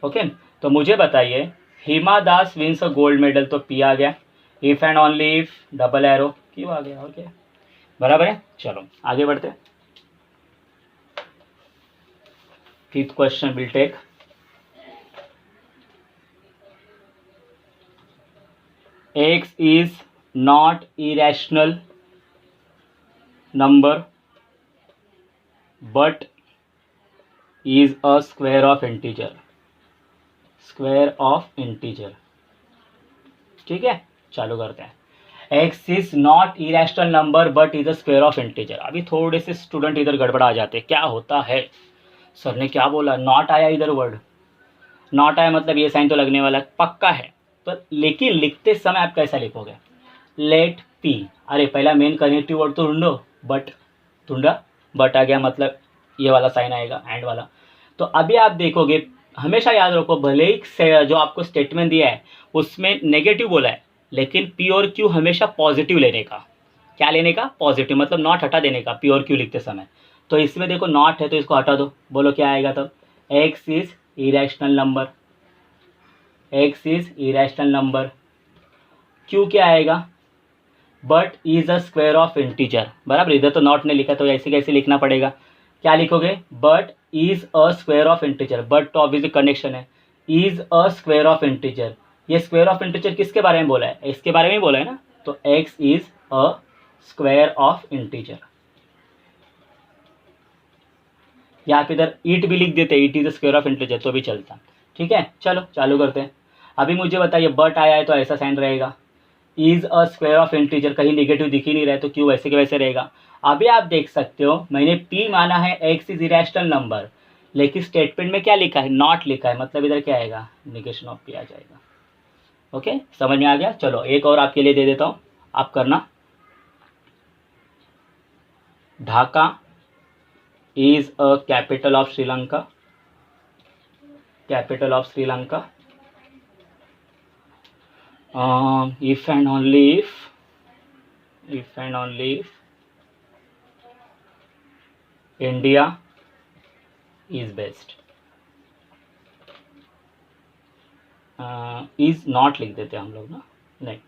[SPEAKER 1] Okay, तो मुझे बताइए, हिमा Das wins a gold medal, तो पी आ गया। If and only if double arrow क्यों आ गया? ओके, बराबर है। चलो आगे बढ़ते हैं। Fifth question will take, x is not irrational number but is a square of integer, ठीक है, चालू करते हैं। x is not irrational number but is a square of integer। अभी थोड़े से स्टूडेंट इधर गड़बड़ा आ जाते हैं, क्या होता है? सर ने क्या बोला? नॉट आया इधर वर्ड, नॉट आया मतलब ये साइन तो लगने वाला पक्का है, पर लेकिन लिखते समय आप कैसा लिखोगे? Let P. अरे पहला मेन कनेक्टिव वर्ड तो ढूंढो, बट आ गया, मतलब ये वाला साइन आएगा, एंड वाला। तो अभी आप देखोगे, हमेशा याद रखो, भले ही जो आपको स्टेटमेंट दिया है उसमें नेगेटिव बोला है, लेकिन पी और क्यू हमेशा पॉजिटिव लेने का। क्या लेने का? पॉजिटिव, मतलब नॉट हटा देने का पी और क्यू लिखते समय। तो इसमें देखो नॉट है तो इसको हटा दो, बोलो क्या आएगा तब? X is irrational number, Q क्या आएगा? But is a square of integer. बराबर, इधर तो नॉट ने लिखा तो ऐसे कैसे लिखना पड़ेगा? क्या लिखोगे? But is a square of integer, but तो ऑब्वियसली कनेक्शन है, is a square of integer. ये स्क्वायर ऑफ इंटीजर किसके बारे में बोला है? इसके बारे में ही बोला है ना। तो x is a square of integer, या आप इधर ईट भी लिख देते, eat is the square of integer तो भी चलता। ठीक है, चलो चालू करते हैं। अभी मुझे बताइए, बट आया है तो ऐसा साइन रहेगा, is a square of integer कहीं निगेटिव दिख ही नहीं रहा है, तो क्यों वैसे के वैसे रहेगा। अभी आप देख सकते हो, मैंने पी माना है एक्स इज इरेशनल नंबर, लेकिन स्टेटमेंट में क्या लिखा है? नॉट लिखा है, मतलब इधर क्या आएगा? निगेशन ऑफ पी आ जाएगा। ओके, समझ में आ गया। चलो एक और आपके लिए दे देता हूँ, आप करना। Dhaka is a capital of Sri Lanka, if and only if India is best, is not लिख देते हम लोग ना, नहीं,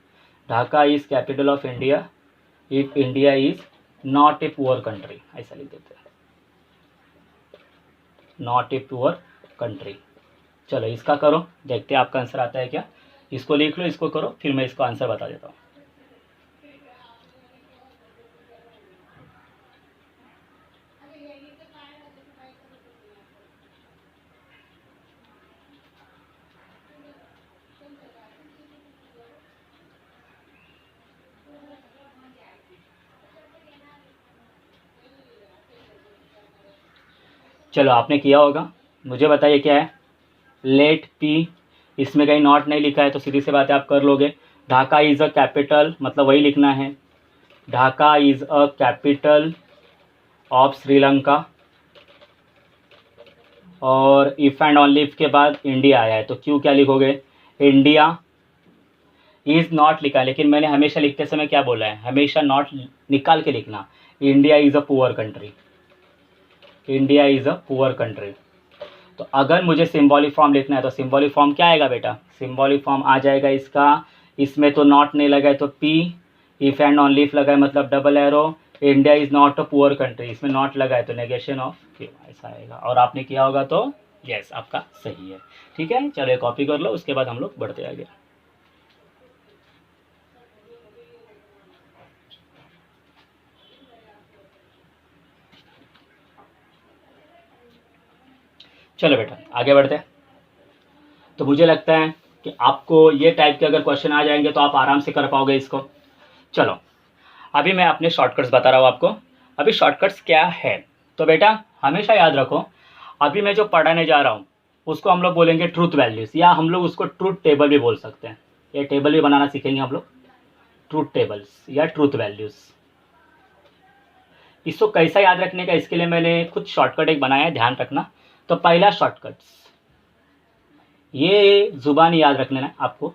[SPEAKER 1] Dhaka is capital of India if India is not a poor country, ऐसा लिख देते हैं, नॉट ए पुअर कंट्री। चलो इसका करो, देखते हैं आपका आंसर आता है क्या। इसको लिख लो, इसको करो, फिर मैं इसको आंसर बता देता हूँ। चलो आपने किया होगा, मुझे बताइए क्या है। लेट पी, इसमें कहीं नॉट नहीं लिखा है तो सीधी सी बात है आप कर लोगे। ढाका इज़ अ कैपिटल, मतलब वही लिखना है, Dhaka is a capital of Sri Lanka. और इफ़ एंड ऑनली इफ के बाद इंडिया आया है तो क्यों क्या लिखोगे, इंडिया इज़ नॉट लिखा है, लेकिन मैंने हमेशा लिखते समय क्या बोला है, हमेशा नॉट निकाल के लिखना। India is a poor country, India is a poor country. तो अगर मुझे सिंबॉलिक फॉर्म लिखना है तो सिंबॉलिक फॉर्म क्या आएगा बेटा, सिंबॉलिक फॉर्म आ जाएगा इसका, इसमें तो नॉट नहीं लगा है तो P, if and only if लगा है मतलब double arrow, India is not a poor country, इसमें नॉट लगा है तो नेगेशन ऑफ क्यू, ऐसा आएगा। और आपने किया होगा तो यस आपका सही है। ठीक है, चलो कॉपी कर लो, उसके बाद हम लोग बढ़ते आगे। चलो बेटा आगे बढ़ते हैं। तो मुझे लगता है कि आपको ये टाइप के अगर क्वेश्चन आ जाएंगे तो आप आराम से कर पाओगे इसको। चलो अभी मैं अपने शॉर्टकट्स बता रहा हूँ आपको। अभी शॉर्टकट्स क्या है, तो बेटा हमेशा याद रखो, अभी मैं जो पढ़ाने जा रहा हूँ उसको हम लोग बोलेंगे ट्रूथ वैल्यूज़, या हम लोग उसको ट्रूथ टेबल भी बोल सकते हैं। ये टेबल भी बनाना सीखेंगे हम लोग, ट्रूथ टेबल्स या ट्रूथ वैल्यूज़। इसको कैसा याद रखने का, इसके लिए मैंने खुद शॉर्टकट एक बनाया है, ध्यान रखना। तो पहला शॉर्टकट्स, ये जुबान याद रखना है आपको।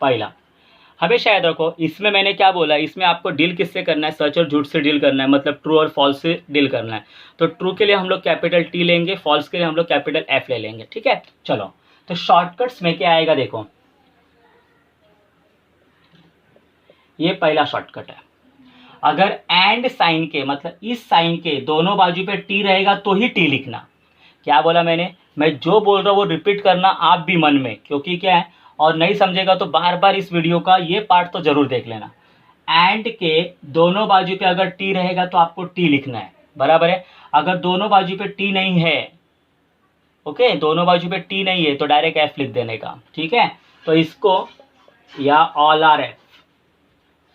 [SPEAKER 1] पहला हमेशा याद रखो, इसमें मैंने क्या बोला, इसमें आपको डील किससे करना है, सच और झूठ से डील करना है, मतलब ट्रू और फॉल्स से डील करना है। तो ट्रू के लिए हम लोग कैपिटल टी लेंगे, फॉल्स के लिए हम लोग कैपिटल एफ ले लेंगे। ठीक है, चलो तो शॉर्टकट्स में क्या आएगा देखो, ये पहला शॉर्टकट है। अगर एंड साइन के, मतलब इस साइन के दोनों बाजू पे टी रहेगा तो ही टी लिखना। क्या बोला मैंने, मैं जो बोल रहा हूँ वो रिपीट करना आप भी मन में, क्योंकि क्या है, और नहीं समझेगा तो बार बार इस वीडियो का ये पार्ट तो जरूर देख लेना। एंड के दोनों बाजू पे अगर टी रहेगा तो आपको टी लिखना है, बराबर है। अगर दोनों बाजू पे टी नहीं है, ओके, दोनों बाजू पे टी नहीं है तो डायरेक्ट एफ लिख देने का। ठीक है, तो इसको, या all R F,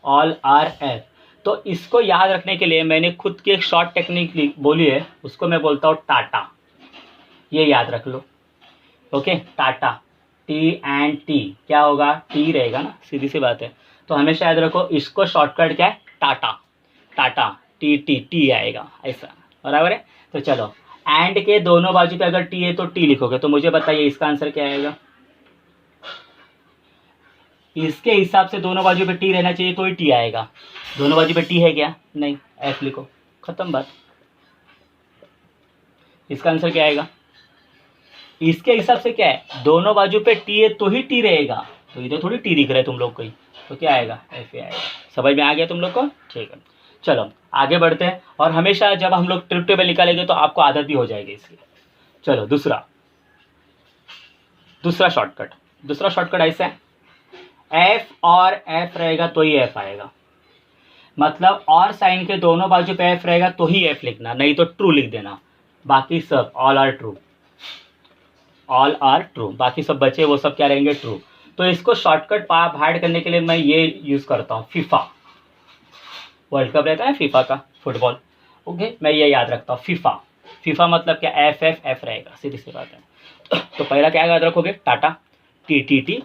[SPEAKER 1] all R F. तो इसको याद रखने के लिए मैंने खुद की एक शॉर्ट टेक्निक बोली है, उसको मैं बोलता हूँ टाटा। ये याद रख लो, okay, Tata, T and T क्या होगा, टी रहेगा ना, सीधी सी बात है। तो हमेशा याद रखो इसको शॉर्टकट क्या है, Tata, Tata, T T T आएगा, ऐसा, बराबर है। तो चलो एंड के दोनों बाजू पे अगर टी है तो टी लिखोगे, तो मुझे बताइए इसका आंसर क्या आएगा। इसके हिसाब से दोनों बाजू पे टी रहना चाहिए तो ही टी आएगा। दोनों बाजू पे टी है क्या, नहीं, एफ लिखो, खत्म बात। इसका आंसर क्या आएगा, इसके हिसाब से क्या है, दोनों बाजू पे टी है तो ही टी रहेगा, तो इधर थोड़ी टी दिख रहा है तुम लोग को ही, तो क्या आएगा, एफ आएगा। समझ में आ गया तुम लोग को, ठीक है। चलो आगे बढ़ते हैं, और हमेशा जब हम लोग ट्रिप टेबल निकालेंगे तो आपको आदत भी हो जाएगी इसकी। चलो दूसरा शॉर्टकट, दूसरा शॉर्टकट ऐसा है, एफ और एफ रहेगा तो ही एफ आएगा, मतलब और साइन के दोनों बाजू पे एफ रहेगा तो ही एफ लिखना, नहीं तो ट्रू लिख देना। बाकी सब all are true, all are true, बाकी सब बचे वो सब क्या रहेंगे, ट्रू। तो इसको शॉर्टकट हाइड करने के लिए मैं ये यूज़ करता हूँ, फीफा, वर्ल्ड कप रहता है फीफा का, फुटबॉल, ओके, मैं ये याद रखता हूँ, फीफा। फीफा मतलब क्या, एफ एफ एफ रहेगा, सीधी सी बात है। तो पहला क्या याद रखोगे, टाटा, टी टी टी,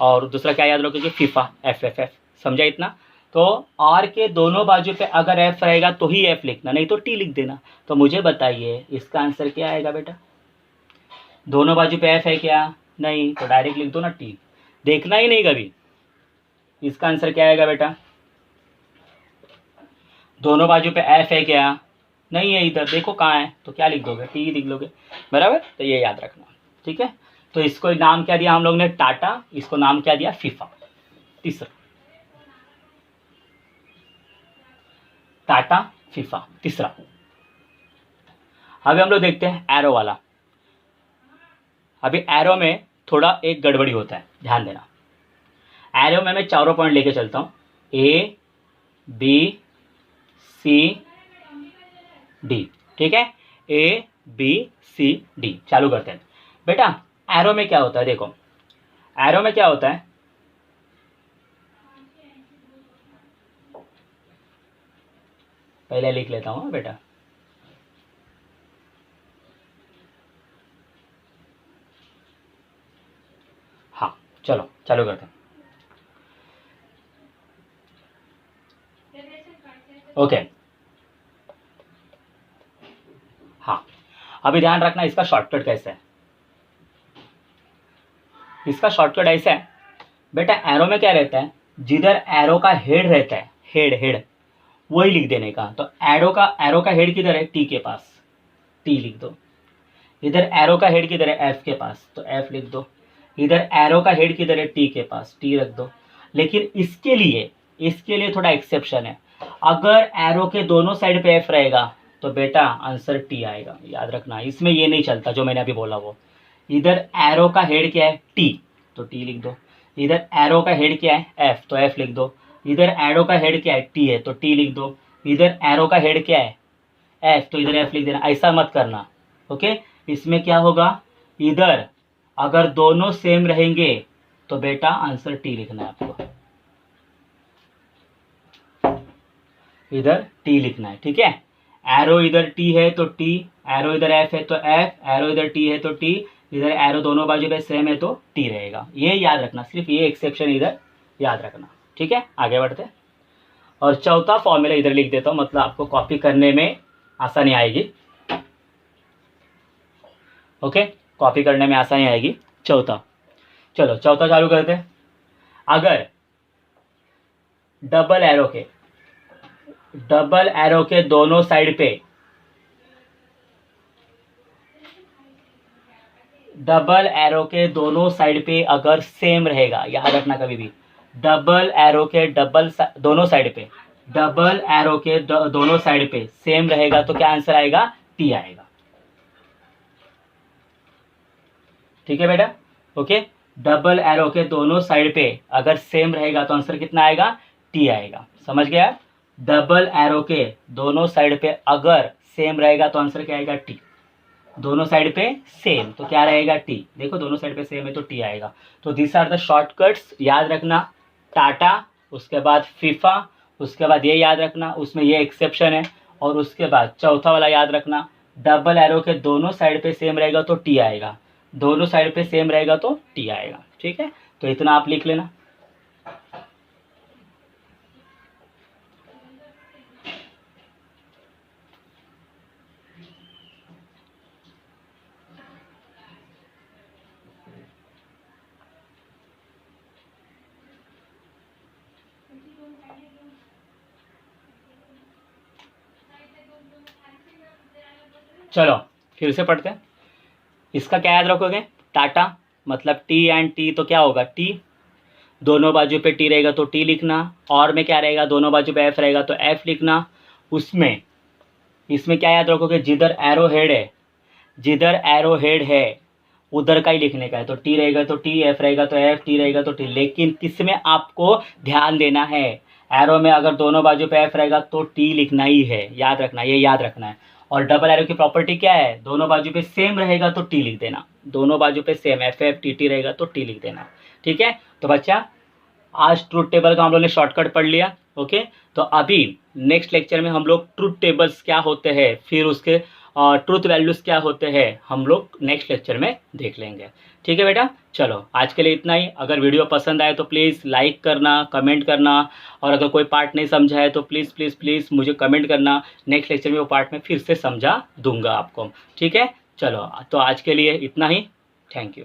[SPEAKER 1] और दूसरा क्या याद रखोगे, फीफा, एफ एफ एफ। समझा इतना। तो आर के दोनों बाजू पे अगर एफ रहेगा तो ही एफ लिखना, नहीं तो टी लिख देना। तो मुझे बताइए इसका आंसर क्या आएगा बेटा, दोनों बाजू पे एफ है क्या, नहीं, तो डायरेक्ट लिख दो ना टी, देखना ही नहीं कभी। इसका आंसर क्या आएगा बेटा, दोनों बाजू पे एफ है क्या, नहीं है इधर, देखो कहाँ है, तो क्या लिख दोगे, टी लिख लोगे, बराबर। तो ये याद रखना, ठीक है। तो इसको नाम क्या दिया हम लोग ने, टाटा, इसको नाम क्या दिया, फीफा। तीसरा टाटा फीफा, तीसरा। अभी हम लोग देखते हैं एरो वाला। अभी एरो में थोड़ा एक गड़बड़ी होता है, ध्यान देना। एरो में मैं चारों पॉइंट लेके चलता हूँ, ए बी सी डी, ठीक है, ए बी सी डी। चालू करते हैं बेटा। एरो में क्या होता है, देखो एरो में क्या होता है, पहले लिख लेता हूँ बेटा। हाँ चलो चालू करते हैं। ओके हाँ, अभी ध्यान रखना इसका शॉर्टकट कैसे है। इसका शॉर्टकट ऐसा है बेटा, एरो में क्या रहता है, जिधर एरो का हेड रहता है, हेड हेड वही लिख देने का। तो एरो का हेड किधर है, टी के पास, टी लिख दो। इधर एरो का हेड किधर है, एफ के पास, तो एफ लिख दो। इधर एरो का हेड किधर है, टी के पास, टी रख दो। लेकिन इसके लिए थोड़ा एक्सेप्शन है। अगर एरो के दोनों साइड पे एफ रहेगा तो बेटा आंसर टी आएगा, याद रखना। इसमें ये नहीं चलता जो मैंने अभी बोला वो। इधर एरो का हेड क्या है, टी, तो टी लिख दो। इधर एरो का हेड क्या है, एफ, तो एफ लिख दो। इधर एरो का हेड क्या है, टी है, तो टी लिख दो। इधर एरो का हेड क्या है, एफ, तो इधर एफ लिख देना। ऐसा मत करना, ओके। इसमें क्या होगा, इधर अगर दोनों सेम रहेंगे तो बेटा आंसर टी लिखना है आपको, इधर टी लिखना है, ठीक है। एरो इधर टी है तो टी, एरो इधर एफ है तो एफ, एरो इधर टी है तो टी, इधर एरो दोनों बाजू पे सेम है तो टी रहेगा। ये याद रखना, सिर्फ ये एक्सेप्शन इधर याद रखना, ठीक है। आगे बढ़ते हैं। और चौथा फॉर्मूला इधर लिख देता हूँ, मतलब आपको कॉपी करने में आसानी आएगी, ओके, कॉपी करने में आसानी आएगी। चौथा, चलो चौथा चालू करते हैं। अगर डबल एरो के दोनों साइड पे, डबल एरो के दोनों साइड पे अगर सेम रहेगा, याद रखना कभी भी, डबल एरो के दोनों साइड पे, डबल एरो के दोनों साइड पे सेम रहेगा तो क्या आंसर आएगा, टी आएगा, ठीक है बेटा, ओके। डबल एरो के दोनों साइड पे अगर सेम रहेगा तो आंसर कितना आएगा, टी आएगा, समझ गया। डबल एरो के दोनों साइड पे अगर सेम रहेगा तो आंसर क्या आएगा, टी। दोनों साइड पे सेम तो क्या रहेगा, टी। देखो दोनों साइड पे सेम है तो टी आएगा। तो दिस आर द शॉर्टकट्स, याद रखना। टाटा, उसके बाद फीफा, उसके बाद ये याद रखना, उसमें ये एक्सेप्शन है। और उसके बाद चौथा वाला याद रखना, डबल एरो के दोनों साइड पे सेम रहेगा तो टी आएगा, दोनों साइड पे सेम रहेगा तो टी आएगा, ठीक है। तो इतना आप लिख लेना। चलो फिर से पढ़ते हैं। इसका क्या याद रखोगे, टाटा मतलब टी एंड टी, तो क्या होगा, टी, दोनों बाजू पे टी रहेगा तो टी लिखना। और में क्या रहेगा, दोनों बाजू पे एफ रहेगा तो एफ लिखना। उसमें इसमें क्या याद रखोगे, जिधर एरो हेड है उधर का ही लिखने का है। तो टी रहेगा तो टी, एफ रहेगा तो एफ, टी रहेगा तो टी। लेकिन किसमें आपको ध्यान देना है, एरो में अगर दोनों बाजू पे एफ रहेगा तो टी लिखना ही है, याद रखना, ये याद रखना है। और डबल एरो की प्रॉपर्टी क्या है, दोनों बाजू पे सेम रहेगा तो टी लिख देना, दोनों बाजू पे same F F T T रहेगा तो टी लिख देना, ठीक है। तो बच्चा आज ट्रूथ टेबल का हम लोग ने शॉर्टकट पढ़ लिया, ओके। तो अभी नेक्स्ट लेक्चर में हम लोग ट्रूथ टेबल्स क्या होते हैं, फिर उसके ट्रूथ वैल्यूज़ क्या होते हैं, हम लोग नेक्स्ट लेक्चर में देख लेंगे, ठीक है बेटा। चलो आज के लिए इतना ही। अगर वीडियो पसंद आए तो प्लीज़ लाइक करना, कमेंट करना, और अगर कोई पार्ट नहीं समझा है तो प्लीज़ प्लीज़ प्लीज़ मुझे कमेंट करना, नेक्स्ट लेक्चर में वो पार्ट में फिर से समझा दूंगा आपको, ठीक है। चलो तो आज के लिए इतना ही, थैंक यू।